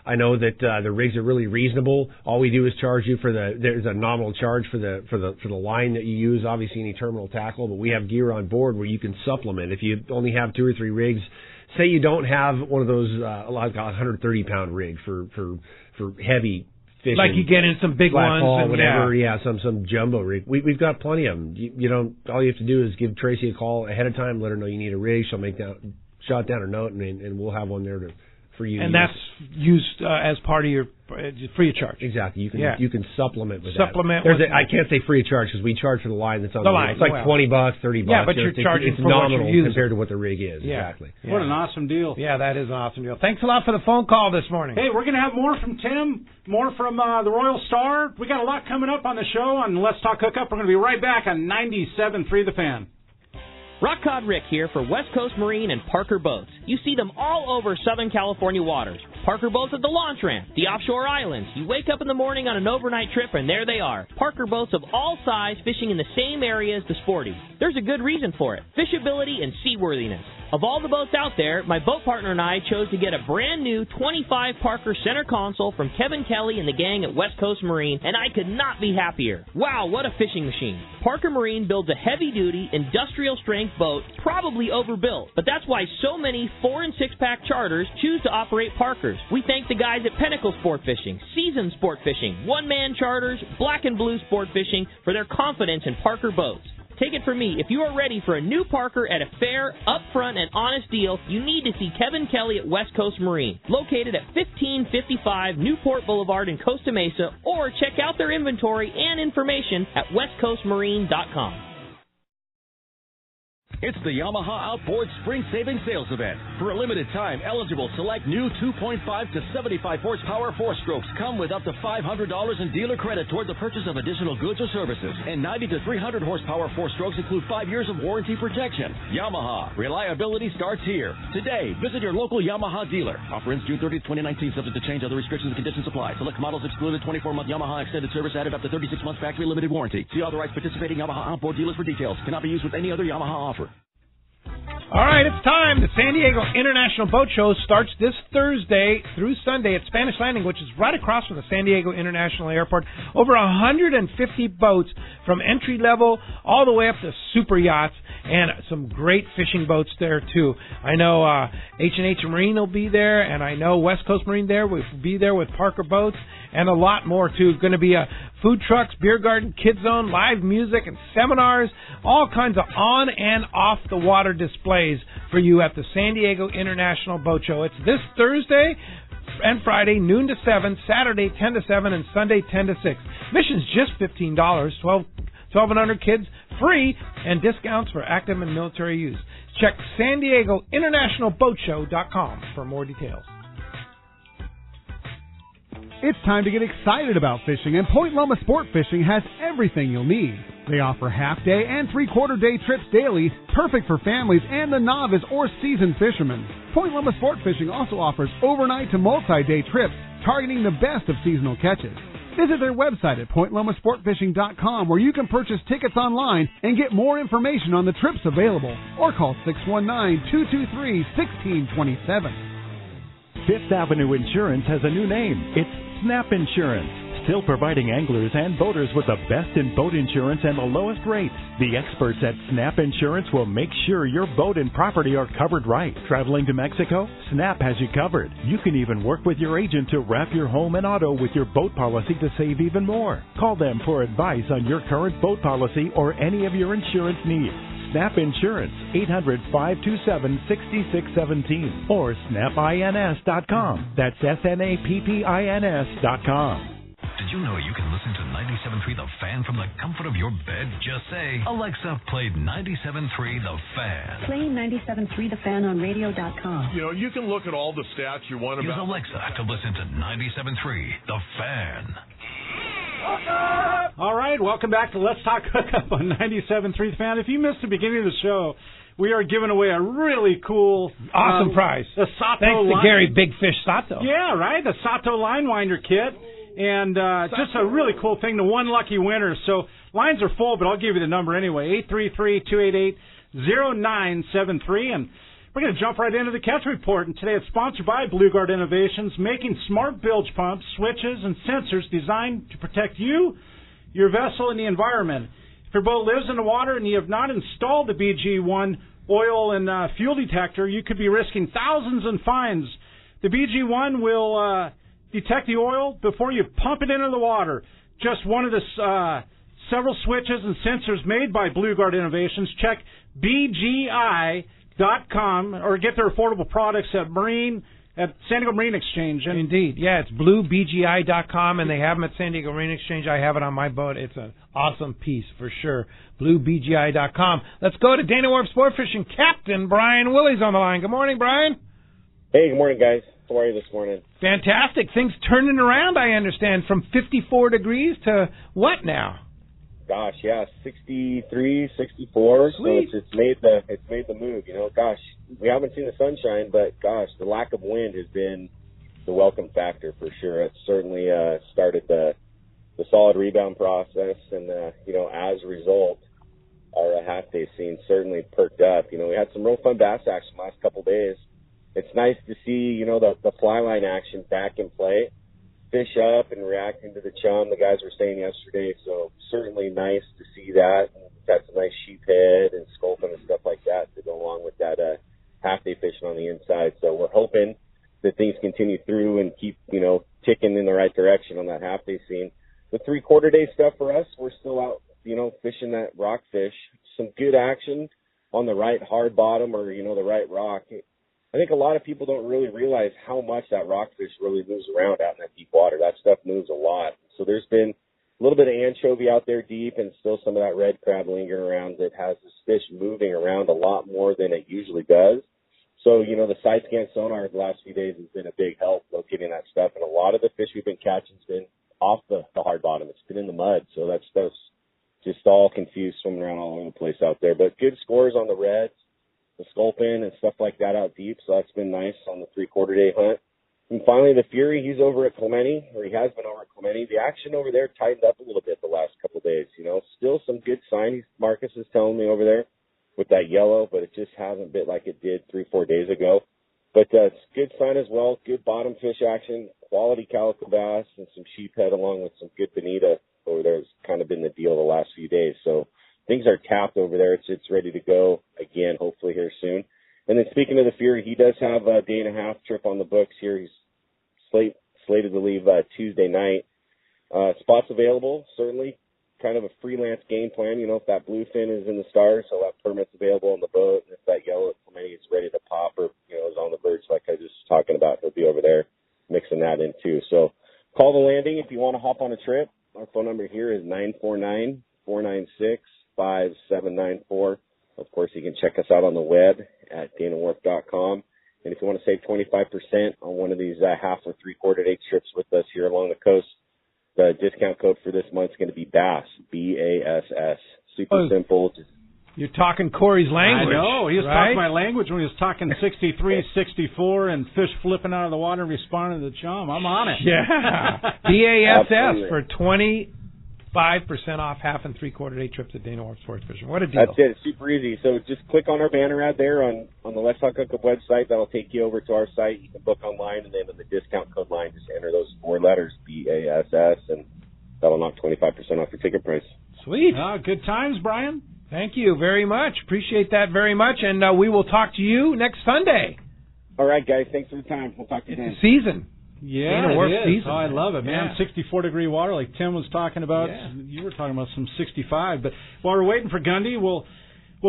I know that the rigs are really reasonable. All we do is charge you there's a nominal charge for the line that you use. Obviously, any terminal tackle, but we have gear on board where you can supplement. If you only have 2 or 3 rigs, say you don't have one of those like a 130-pound rig for heavy fishing, like you get in some big ones, and whatever. Yeah, some jumbo rig. We've got plenty of them. You don't. All you have to do is give Tracy a call ahead of time. Let her know you need a rig. She'll jot down a note, and we'll have one there for you. And that's used as part of your free of charge. Exactly. You can supplement with that. I can't say free of charge because we charge for the line that's on the line. It's like $20, $30. Yeah, but you're charging it's for nominal what you're compared to what the rig is. Yeah. Exactly. Yeah. What an awesome deal. Yeah, that is an awesome deal. Thanks a lot for the phone call this morning. Hey, we're going to have more from Tim, more from the Royal Star. We got a lot coming up on the show on Let's Talk Hookup. We're going to be right back on 97.3 The Fan. Rock Cod Rick here for West Coast Marine and Parker Boats. You see them all over Southern California waters. Parker Boats at the launch ramp, the offshore islands. You wake up in the morning on an overnight trip and there they are. Parker Boats of all size fishing in the same area as the Sporties. There's a good reason for it. Fishability and seaworthiness. Of all the boats out there, my boat partner and I chose to get a brand new 25 Parker center console from Kevin Kelly and the gang at West Coast Marine, and I could not be happier. Wow, what a fishing machine. Parker Marine builds a heavy-duty, industrial-strength boat, probably overbuilt, but that's why so many 4- and 6-pack charters choose to operate Parkers. We thank the guys at Pinnacle Sport Fishing, Season Sport Fishing, One-Man Charters, Black and Blue Sport Fishing for their confidence in Parker boats. Take it from me, if you are ready for a new Parker at a fair, upfront, and honest deal, you need to see Kevin Kelly at West Coast Marine, located at 1555 Newport Boulevard in Costa Mesa, or check out their inventory and information at westcoastmarine.com. It's the Yamaha Outboard Spring Savings Sales Event. For a limited time, eligible select new 2.5 to 75 horsepower 4-strokes come with up to $500 in dealer credit toward the purchase of additional goods or services. And 90 to 300 horsepower 4-strokes include 5 years of warranty protection. Yamaha. Reliability starts here. Today, visit your local Yamaha dealer. Offer ends June 30th, 2019, subject to change. Other restrictions and conditions apply. Select models excluded. 24-month Yamaha extended service added up to 36 months factory limited warranty. See authorized participating Yamaha outboard dealers for details. Cannot be used with any other Yamaha offer. All right, it's time. The San Diego International Boat Show starts this Thursday through Sunday at Spanish Landing, which is right across from the San Diego International Airport. Over 150 boats from entry level all the way up to super yachts, and some great fishing boats there too. I know H&H Marine will be there, and I know West Coast Marine there. We'll be there with Parker Boats, and a lot more too. Going to be food trucks, beer garden, kids zone, live music, and seminars. All kinds of on and off the water displays for you at the San Diego International Boat Show. It's this Thursday and Friday, noon to 7, Saturday 10 to 7, and Sunday 10 to 6. Admission's just $15, 12 and under kids, free, and discounts for active and military use. Check San Diego International Boat Show.com for more details. It's time to get excited about fishing, and Point Loma Sport Fishing has everything you'll need. They offer half-day and three-quarter-day trips daily, perfect for families and the novice or seasoned fishermen. Point Loma Sport Fishing also offers overnight to multi-day trips, targeting the best of seasonal catches. Visit their website at pointlomasportfishing.com, where you can purchase tickets online and get more information on the trips available, or call 619-223-1627. Fifth Avenue Insurance has a new name. It's Snap Insurance. Still providing anglers and boaters with the best in boat insurance and the lowest rates. The experts at Snap Insurance will make sure your boat and property are covered right. Traveling to Mexico? Snap has you covered. You can even work with your agent to wrap your home and auto with your boat policy to save even more. Call them for advice on your current boat policy or any of your insurance needs. Snap Insurance, 800-527-6617 or snapins.com. That's SNAPPINS.com. Did you know you can listen to 97.3 The Fan from the comfort of your bed? Just say, Alexa, play 97.3 The Fan. Play 97.3 The Fan on radio.com. You know, you can look at all the stats you want Use about... Alexa to listen to 97.3 The Fan. All right, welcome back to Let's Talk Hookup on 97.3 The Fan. If you missed the beginning of the show, we are giving away a really cool... Awesome prize. The Sato Thanks to Gary Big Fish Sato. Yeah, right, the Sato Line Winder Kit. And just a really cool thing, the one lucky winner. So lines are full, but I'll give you the number anyway, 0973. And we're going to jump right into the catch report. And today it's sponsored by Blue Guard Innovations, making smart bilge pumps, switches, and sensors designed to protect you, your vessel, and the environment. If your boat lives in the water and you have not installed the BG1 oil and fuel detector, you could be risking thousands in fines. The BG1 will detect the oil before you pump it into the water. Just one of the several switches and sensors made by Blue Guard Innovations. Check BGI.com or get their affordable products at San Diego Marine Exchange. And Indeed. Yeah, it's bluebgi.com, and they have them at San Diego Marine Exchange. I have it on my boat. It's an awesome piece for sure. bluebgi.com. Let's go to Dana Wharf Sport Fishing Captain Brian Willey's on the line. Good morning, Brian. Hey, good morning, guys. How are you this morning? Fantastic. Things turning around, I understand, from 54 degrees to what now? Gosh, yeah, 63, 64. Sweet. So it's made the move. You know, gosh, we haven't seen the sunshine, but gosh, the lack of wind has been the welcome factor for sure. It's certainly started the solid rebound process, and as a result, our half day scene certainly perked up. You know, we had some real fun bass action the last couple of days. It's nice to see, the fly line action back in play. Fish up and reacting to the chum, the guys were saying yesterday, so certainly nice to see that. We've got some nice sheephead and sculpin and stuff like that to go along with that half-day fishing on the inside. So we're hoping that things continue through and keep, ticking in the right direction on that half-day scene. The three-quarter-day stuff for us, we're still out, fishing that rockfish. Some good action on the right hard bottom or, the right rock. I think a lot of people don't really realize how much that rockfish really moves around out in that deep water. That stuff moves a lot. So there's been a little bit of anchovy out there deep and still some of that red crab lingering around that has this fish moving around a lot more than it usually does. So, the side scan sonar the last few days has been a big help locating that stuff. And a lot of the fish we've been catching has been off the hard bottom. It's been in the mud. So that stuff's just all confused, swimming around all over the place out there. But good scores on the reds, the sculpin and stuff like that out deep, so that's been nice on the three-quarter-day hunt. And finally, the Fury, he's over at Clemente, or he has been over at Clemente. The action over there tightened up a little bit the last couple of days, Still some good sign, Marcus is telling me over there, with that yellow, but it just hasn't bit like it did 3-4 days ago. But it's good sign as well, good bottom fish action, quality calico bass, and some sheephead along with some good bonita over there has kind of been the deal the last few days. So things are tapped over there. It's ready to go again, hopefully here soon. And then speaking of the Fury, he does have a day-and-a-half trip on the books here. He's slated to leave Tuesday night. Spots available, certainly. Kind of a freelance game plan. If that bluefin is in the stars, he'll have permits available on the boat. And if that yellow at Clemente is ready to pop or, is on the verge like I was just talking about, he'll be over there mixing that in too. So call the landing if you want to hop on a trip. Our phone number here is 949-496-5794. Of course, you can check us out on the web at danawharf.com. And if you want to save 25% on one of these half or three-quarter-day trips with us here along the coast, the discount code for this month is going to be BASS, B-A-S-S. Super simple. You're talking Corey's language. I know. He was right? talking my language when he was talking 63, 64, and fish flipping out of the water and responding to the chum. I'm on it. Yeah. B-A-S-S for 25% off half and three-quarter-day trips at Dana Wharf Sports Fishing. What a deal. That's it. It's super easy. So just click on our banner ad there on the Let's Talk Hookup website. That'll take you over to our site. You can book online, and then in the discount code line, just enter those 4 letters, B-A-S-S, and that'll knock 25% off your ticket price. Sweet. Good times, Brian. Thank you very much. Appreciate that very much, and we will talk to you next Sunday. All right, guys. Thanks for the time. We'll talk to you then. Season. Yeah, it is. Season. Oh, I love it, man. Yeah. 64-degree water like Tim was talking about. Yeah. You were talking about some 65. But while we're waiting for Gundy, we'll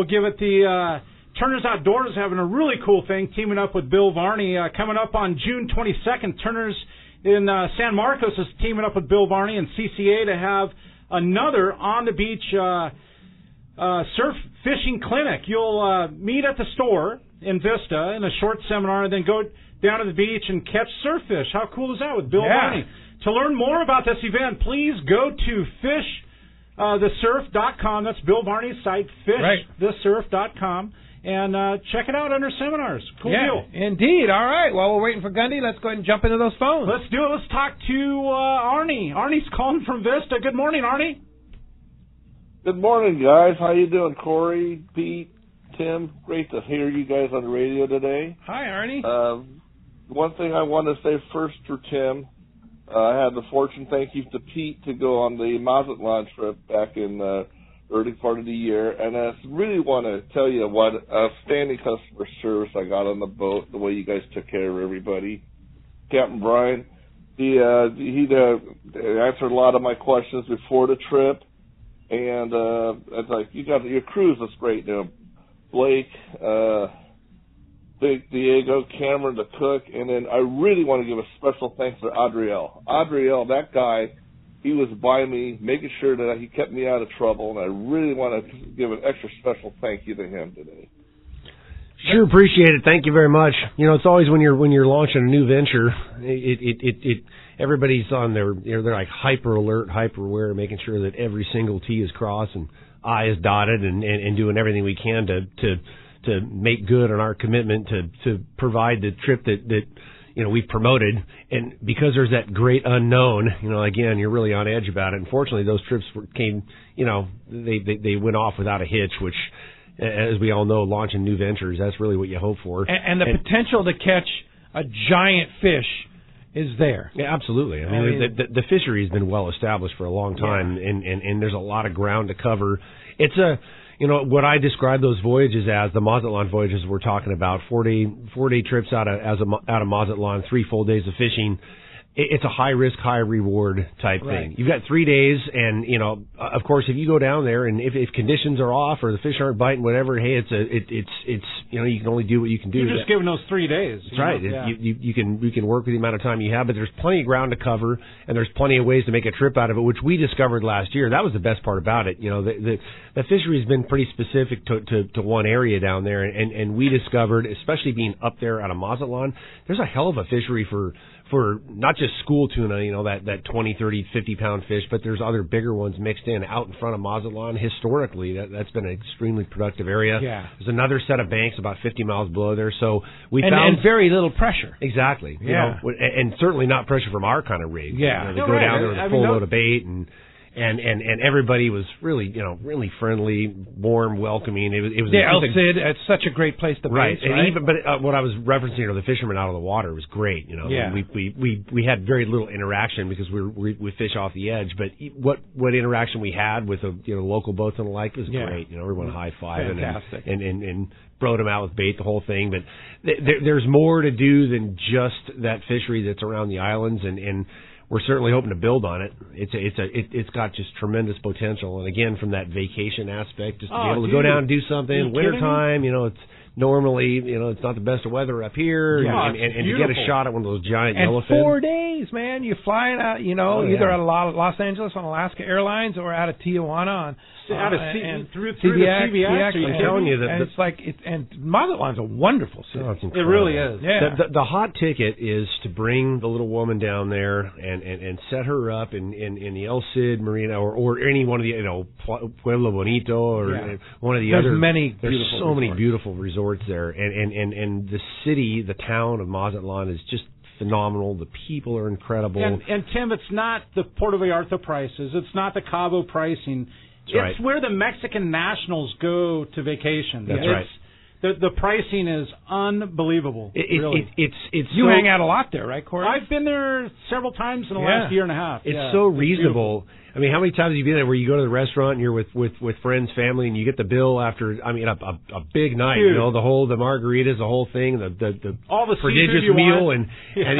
give it the Turner's Outdoors having a really cool thing, teaming up with Bill Varney. Coming up on June 22nd, Turner's in San Marcos is teaming up with Bill Varney and CCA to have another on-the-beach surf fishing clinic. You'll meet at the store in Vista in a short seminar and then go down to the beach and catch surf fish. How cool is that with Bill Varney? To learn more about this event, please go to fishthesurf.com. That's Bill Varney's site, fishthesurf.com. And check it out under seminars. Cool deal. Indeed. All right. While we're waiting for Gundy, let's go ahead and jump into those phones. Let's do it. Let's talk to Arnie. Arnie's calling from Vista. Good morning, Arnie. Good morning, guys. How you doing, Corey, Pete, Tim. Great to hear you guys on the radio today. Hi, Arnie. One thing I want to say first for Tim, I had the fortune, thank you to Pete, to go on the Mazatlan trip back in the early part of the year, and I really want to tell you what outstanding customer service I got on the boat, the way you guys took care of everybody. Captain Brian, he answered a lot of my questions before the trip, and it's like, your cruise was great. Blake, Big Diego, Cameron, the cook, and then I really want to give a special thanks to Adriel. Adriel, that guy, he was by me, making sure that he kept me out of trouble, and I really want to give an extra special thank you to him today. Sure, appreciate it. Thank you very much. It's always when you're launching a new venture, everybody's on their, they're like hyper alert, hyper aware, making sure that every single T is crossed and I is dotted, and doing everything we can to make good on our commitment to provide the trip that we've promoted. And because there's that great unknown, again, you're really on edge about it. Unfortunately, those trips came, they went off without a hitch, which, as we all know, launching new ventures, that's really what you hope for. And the potential to catch a giant fish is there. Yeah, absolutely. I mean the fishery has been well established for a long time, and there's a lot of ground to cover. It's what I describe those voyages as, the Mazatlan voyages we're talking about, 4-day trips out of Mazatlan, 3 full days of fishing. It's a high risk, high reward type thing. You've got 3 days, and of course, if you go down there and if conditions are off or the fish aren't biting, whatever, hey, it's you can only do what you can do. You're just given those 3 days. That's right. Yeah. You can work with the amount of time you have, but there's plenty of ground to cover, and there's plenty of ways to make a trip out of it, which we discovered last year. That was the best part about it. The fishery has been pretty specific to one area down there, and we discovered, especially being up there out of Mazatlan, there's a hell of a fishery for not just school tuna, that 20, 30, 50-pound fish, but there's other bigger ones mixed in out in front of Mazatlan. Historically, that's been an extremely productive area. Yeah. There's another set of banks about 50 miles below there, so we found... And very little pressure. Exactly. Yeah. And certainly not pressure from our kind of rig. Yeah. They go down there with a full load of bait, and everybody was really, really friendly, warm, welcoming. It was El Cid, it's such a great place to base, right? But what I was referencing, the fishermen out of the water was great. Yeah. We had very little interaction because we fish off the edge. But what interaction we had with the local boats and the like was great. Everyone high fiving and broed them out with bait, the whole thing. But there's more to do than just that fishery that's around the islands, and we're certainly hoping to build on it. It's got just tremendous potential, and again, from that vacation aspect, just to be able to go down and do something. Wintertime, it's normally, it's not the best of weather up here, and to get a shot at one of those giant yellowfin. 4 days, man. You're flying out, either out of Los Angeles on Alaska Airlines or out of Tijuana through the CBX. I'm telling you that it's like and Mazatlan's a wonderful city. Oh, it's it really is. Yeah. The hot ticket is to bring the little woman down there and set her up in the El Cid Marina or any one of the Pueblo Bonito or one of the other. There's so many beautiful resorts there, and the city, the town of Mazatlan is just phenomenal. The people are incredible. And Tim, it's not the Puerto Vallarta prices. It's not the Cabo pricing. It's where the Mexican nationals go to vacation. That's right. The pricing is unbelievable. Really. It's you hang out a lot there, right, Corey? I've been there several times in the last year and a half. It's so reasonable. Beautiful. I mean, how many times have you been there where you go to the restaurant and you're with friends, family, and you get the bill after, a big night, Dude. The margaritas, the whole thing, the all the prodigious meal, and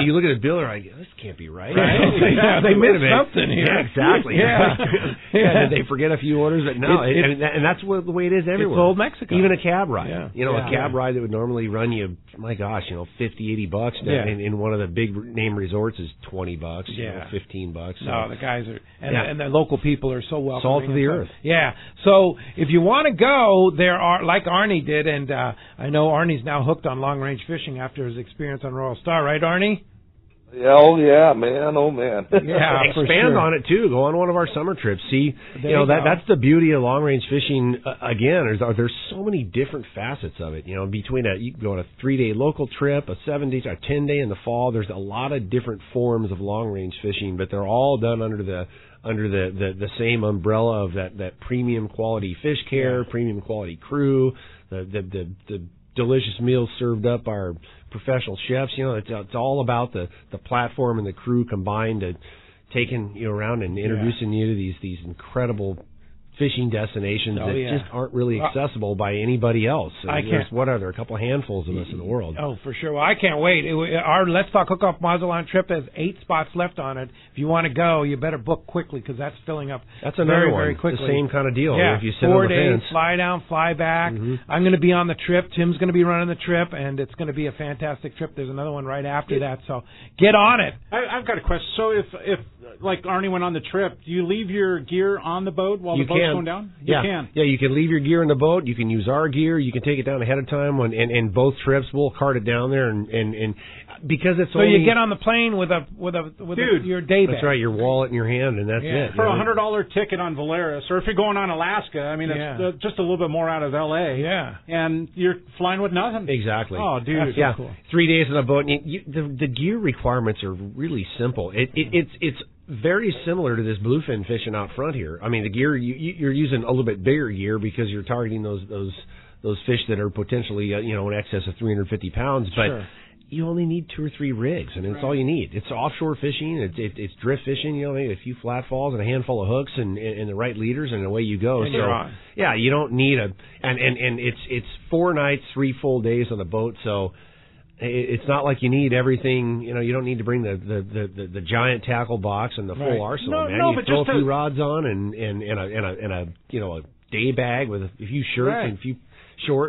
you look at the bill and you're like, this can't be right. They missed something here. Yeah, exactly. Did they forget a few orders? But no, and that's the way it is everywhere. It's old Mexico. Even a cab ride. A cab ride that would normally run you, my gosh, $50-$80 in one of the big name resorts is $20, $15. So. No, the guys are and the local people are so welcoming. Salt of the earth. Yeah. So if you want to go, there are, like Arnie did, and I know Arnie's now hooked on long range fishing after his experience on Royal Star, right, Arnie? Oh yeah, man! Oh man! Yeah, expand on it too. Go on one of our summer trips. See, that's the beauty of long range fishing. Again, there's so many different facets of it. Between you can go on a 3-day local trip, a 7-day, a 10-day in the fall. There's a lot of different forms of long range fishing, but they're all done under the same umbrella of that premium quality fish care, premium quality crew, the delicious meals served up by our professional chefs. It's all about the platform and the crew combined to taking you around and introducing you to these incredible fishing destinations that just aren't really accessible by anybody else. What are there? A couple handfuls of us in the world. Oh, for sure. Well, I can't wait. Our Let's Talk Hookup Mazatlan trip has 8 spots left on it. If you want to go, you better book quickly because that's filling up. That's another very, very one. quickly. The same kind of deal. Yeah, if you sit 4 on the days, fence. fly down, fly back. I'm going to be on the trip. Tim's going to be running the trip, and it's going to be a fantastic trip. There's another one right after that, so get on it. I've got a question. So if like Arnie went on the trip, do you leave your gear on the boat while the boat's going down? You can. Yeah, you can leave your gear in the boat. You can use our gear. You can take it down ahead of time. And both trips, we'll cart it down there. And because it's so you get on the plane with your day bag. That's right, your wallet in your hand, and that's it. For $100 ticket on Valeris, or if you're going on Alaska, I mean, it's just a little bit more out of L.A. Yeah. And you're flying with nothing. Exactly. Oh, dude. That's so cool. 3 days on a boat. And the gear requirements are really simple. It's very similar to this bluefin fishing out front here. I mean, the gear you're using a little bit bigger gear because you're targeting those fish that are potentially in excess of 350 pounds. But you only need 2 or 3 rigs, and it's all you need. It's offshore fishing. It's drift fishing. Maybe a few flat falls and a handful of hooks and the right leaders, and away you go. And you're on. Yeah, you don't need and it's 4 nights, 3 full days on the boat. So. It's not like you need everything. You don't need to bring the giant tackle box and the full arsenal, man. You throw a few rods on and a day bag with a few shirts and a few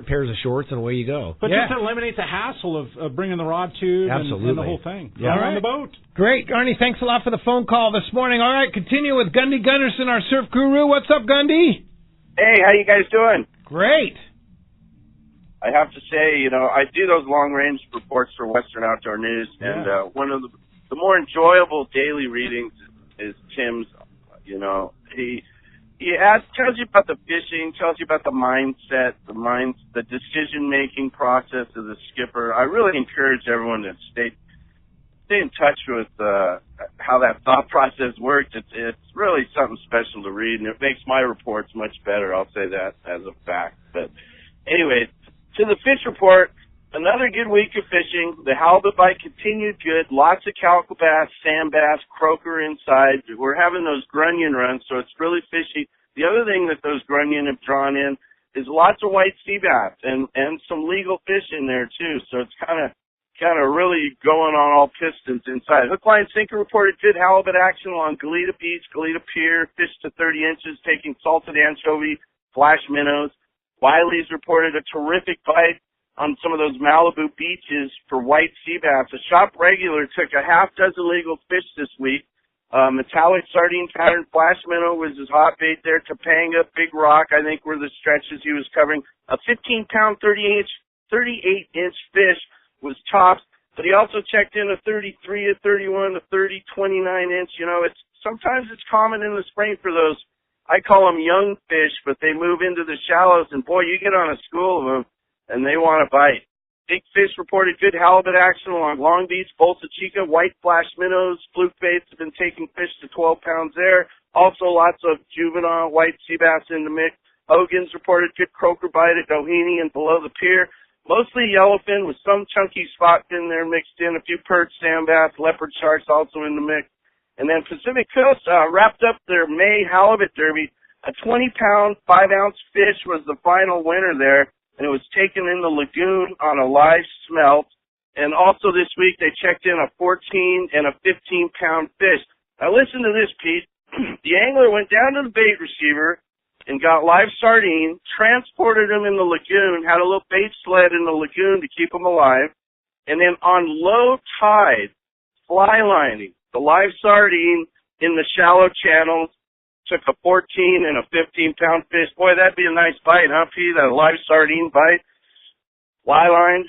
pairs of shorts, and away you go. But just to eliminate the hassle of bringing the rod tube and the whole thing. Yeah. On the boat. Great, Arnie. Thanks a lot for the phone call this morning. All right, continue with Gundy Gunderson, our surf guru. What's up, Gundy? Hey, how you guys doing? Great. I have to say, I do those long-range reports for Western Outdoor News, and one of the more enjoyable daily readings is Tim's. He tells you about the fishing, tells you about the mindset, the decision-making process of the skipper. I really encourage everyone to stay in touch with how that thought process works. It's really something special to read, and it makes my reports much better. I'll say that as a fact. But anyway. To the fish report, another good week of fishing. The halibut bite continued good. Lots of calico bass, sand bass, croaker inside. We're having those grunion runs, so it's really fishy. The other thing that those grunion have drawn in is lots of white sea bass and some legal fish in there too. So it's kind of really going on all pistons inside. Hook, line, sinker reported good halibut action along Goleta Beach, Goleta Pier, fish to 30 inches, taking salted anchovy, flash minnows. Wiley's reported a terrific bite on some of those Malibu beaches for white sea bass. A shop regular took a half dozen legal fish this week. Metallic sardine pattern flash minnow was his hot bait there. Topanga, Big Rock, I think were the stretches he was covering. A 15-pound, 38-inch fish was tops, but he also checked in a 33, a 31, a 30, 29-inch. Sometimes it's common in the spring for those. I call them young fish, but they move into the shallows, and boy, you get on a school of them, and they want to bite. Big fish reported good halibut action along Long Beach, Bolsa Chica, white flash minnows, fluke baits have been taking fish to 12 pounds there. Also lots of juvenile white sea bass in the mix. Hogan's reported good croaker bite at Doheny and below the pier. Mostly yellowfin with some chunky spot fin there mixed in, a few perch, sand bass, leopard sharks also in the mix. And then Pacific Coast wrapped up their May halibut derby. A 20-pound, 5-ounce fish was the final winner there, and it was taken in the lagoon on a live smelt. And also this week they checked in a 14 and a 15-pound fish. Now listen to this, Pete. The angler went down to the bait receiver and got live sardine, transported them in the lagoon, had a little bait sled in the lagoon to keep them alive, and then on low tide, fly lining the live sardine in the shallow channels, took a 14 and a 15-pound fish. Boy, that'd be a nice bite, huh, Pete? That live sardine bite, fly lined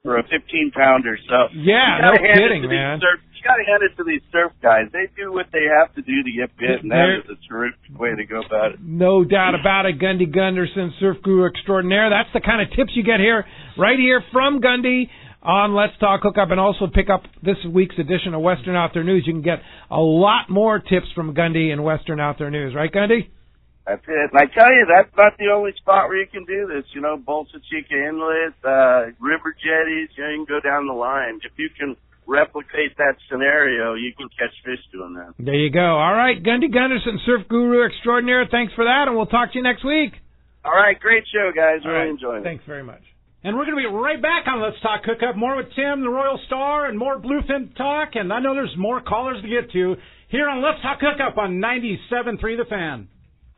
for a 15-pounder. So yeah, no kidding, man. You got to hand it to these surf guys. They do what they have to do to get bit, and that is a terrific way to go about it. No doubt about it. Gundy Gunderson, surf guru extraordinaire. That's the kind of tips you get here, right here from Gundy on Let's Talk Hookup, and also pick up this week's edition of Western Outdoor News. You can get a lot more tips from Gundy in Western Outdoor News. Right, Gundy? That's it. And I tell you, that's not the only spot where you can do this. You know, Bolsa Chica Inlet, river jetties, you know, you can go down the line. If you can replicate that scenario, you can catch fish doing that. There you go. All right, Gundy Gunderson, Surf Guru Extraordinaire, thanks for that, and we'll talk to you next week. All right, great show, guys. Really enjoyed it. Thanks very much. And we're going to be right back on Let's Talk Hookup. More with Tim, the Royal Star, and more Bluefin talk. And I know there's more callers to get to here on Let's Talk Hookup on 97.3 The Fan.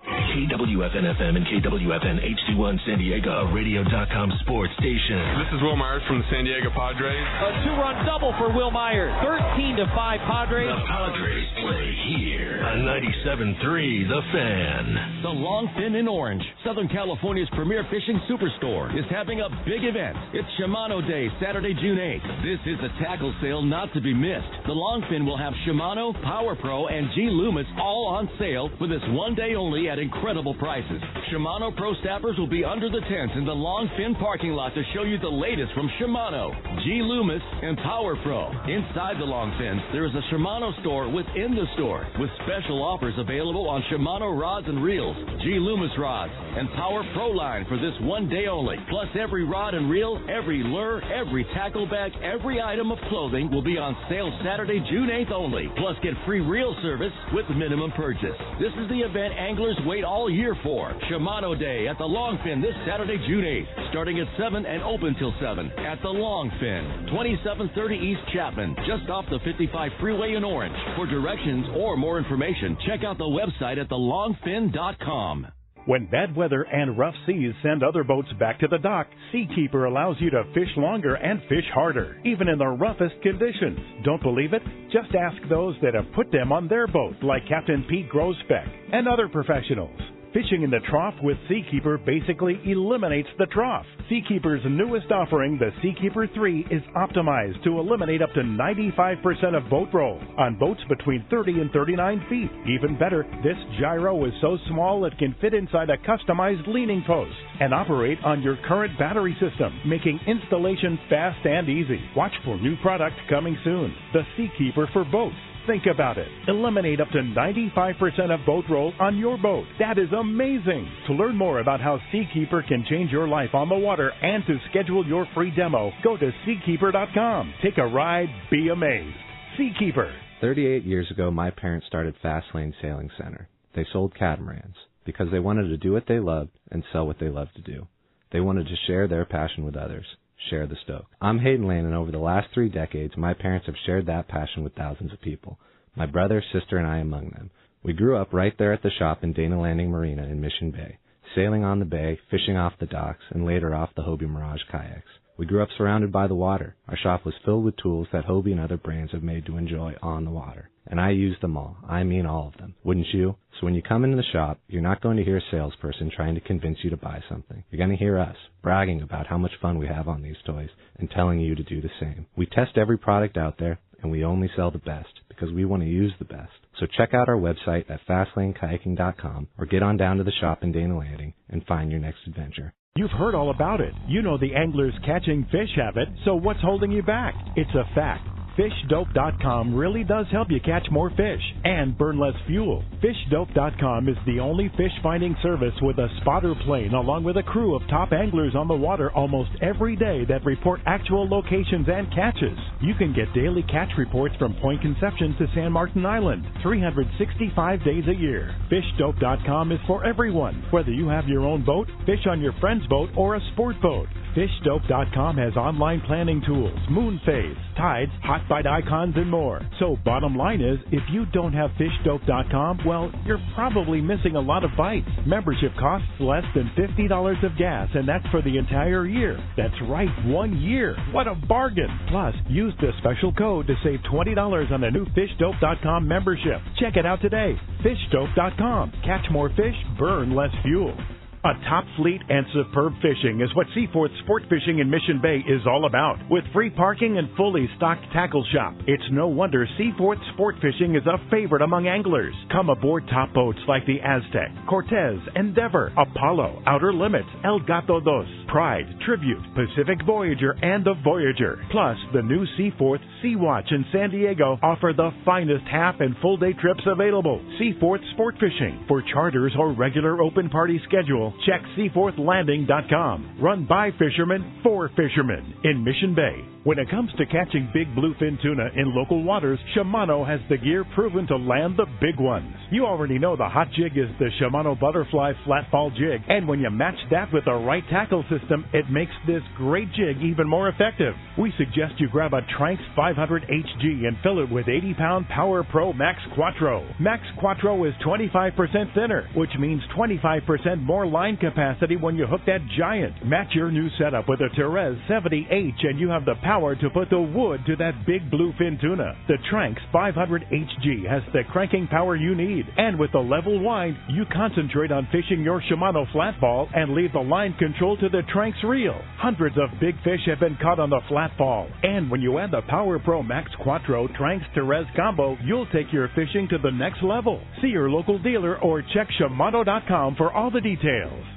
KWFN-FM and KWFN HD1 San Diego, radio.com sports station. This is Will Myers from the San Diego Padres. A two-run double for Will Myers, 13-5 Padres. The Padres play here on 97.3 The Fan. The Longfin in Orange, Southern California's premier fishing superstore, is having a big event. It's Shimano Day, Saturday, June 8th. This is a tackle sale not to be missed. The Longfin will have Shimano, Power Pro, and G Loomis all on sale for this one day only at incredible prices. Shimano Pro Staffers will be under the tent in the Longfin parking lot to show you the latest from Shimano, G Loomis, and Power Pro. Inside the Longfin, there is a Shimano store within the store with special offers available on Shimano rods and reels, G Loomis rods, and Power Pro line for this one day only. Plus, every rod and reel, every lure, every tackle bag, every item of clothing will be on sale Saturday, June 8th only. Plus, get free reel service with minimum purchase. This is the event anglers wait all year for. Shimano Day at the Longfin this Saturday, June 8th, starting at 7 and open till 7 at the Longfin, 2730 East Chapman, just off the 55 freeway in Orange. For directions or more information, check out the website at thelongfin.com. When bad weather and rough seas send other boats back to the dock, Seakeeper allows you to fish longer and fish harder, even in the roughest conditions. Don't believe it? Just ask those that have put them on their boat, like Captain Pete Grosbeck and other professionals. Fishing in the trough with Seakeeper basically eliminates the trough. Seakeeper's newest offering, the Seakeeper 3, is optimized to eliminate up to 95% of boat roll on boats between 30 and 39 feet. Even better, this gyro is so small it can fit inside a customized leaning post and operate on your current battery system, making installation fast and easy. Watch for new product coming soon. The Seakeeper for boats. Think about it. Eliminate up to 95% of boat roll on your boat. That is amazing. To learn more about how Seakeeper can change your life on the water and to schedule your free demo, go to Seakeeper.com. Take a ride, be amazed. Seakeeper. 38 years ago, my parents started Fastlane Sailing Center. They sold catamarans because they wanted to do what they loved and sell what they loved to do. They wanted to share their passion with others. Share the stoke. I'm Hayden Lane, and over the last 3 decades, my parents have shared that passion with thousands of people. My brother, sister, and I among them. We grew up right there at the shop in Dana Landing Marina in Mission Bay, sailing on the bay, fishing off the docks, and later off the Hobie Mirage kayaks. We grew up surrounded by the water. Our shop was filled with tools that Hobie and other brands have made to enjoy on the water. And I used them all. I mean all of them. Wouldn't you? So when you come into the shop, you're not going to hear a salesperson trying to convince you to buy something. You're going to hear us bragging about how much fun we have on these toys and telling you to do the same. We test every product out there, and we only sell the best because we want to use the best. So check out our website at FastlaneKayaking.com or get on down to the shop in Dana Landing and find your next adventure. You've heard all about it. You know the angler's catching fish habit, so what's holding you back? It's a fact. FishDope.com really does help you catch more fish and burn less fuel. FishDope.com is the only fish finding service with a spotter plane along with a crew of top anglers on the water almost every day that report actual locations and catches. You can get daily catch reports from Point Conception to San Martin Island, 365 days a year. FishDope.com is for everyone, whether you have your own boat, fish on your friend's boat, or a sport boat. FishDope.com has online planning tools, moon phase, tides, hot bite icons, and more. So bottom line is, if you don't have FishDope.com, well, you're probably missing a lot of bites. Membership costs less than $50 of gas, and that's for the entire year. That's right, 1 year. What a bargain. Plus, use the special code to save $20 on a new FishDope.com membership. Check it out today. FishDope.com. Catch more fish, burn less fuel. A top fleet and superb fishing is what Seaforth Sport Fishing in Mission Bay is all about. With free parking and fully stocked tackle shop, it's no wonder Seaforth Sport Fishing is a favorite among anglers. Come aboard top boats like the Aztec, Cortez, Endeavor, Apollo, Outer Limits, El Gato Dos, Pride, Tribute, Pacific Voyager, and the Voyager. Plus, the new Seaforth Sea-Watch in San Diego offer the finest half and full day trips available. Seaforth Sport Fishing. For charters or regular open party schedule, check seaforthlanding.com. Run by fishermen for fishermen in Mission Bay. When it comes to catching big bluefin tuna in local waters, Shimano has the gear proven to land the big ones. You already know the hot jig is the Shimano Butterfly Flatfall Jig, and when you match that with the right tackle system, it makes this great jig even more effective. We suggest you grab a Tranx 500 HG and fill it with 80-pound Power Pro Max Quattro. Max Quattro is 25% thinner, which means 25% more line capacity when you hook that giant. Match your new setup with a Therese 70H and you have the power to put the wood to that big bluefin tuna. The Tranx 500 HG has the cranking power you need, and with the level wind, you concentrate on fishing your Shimano flatball and leave the line control to the Tranx reel. Hundreds of big fish have been caught on the flatball, and when you add the Power Pro Max Quattro Tranx Therese combo, you'll take your fishing to the next level. See your local dealer or check Shimano.com for all the details.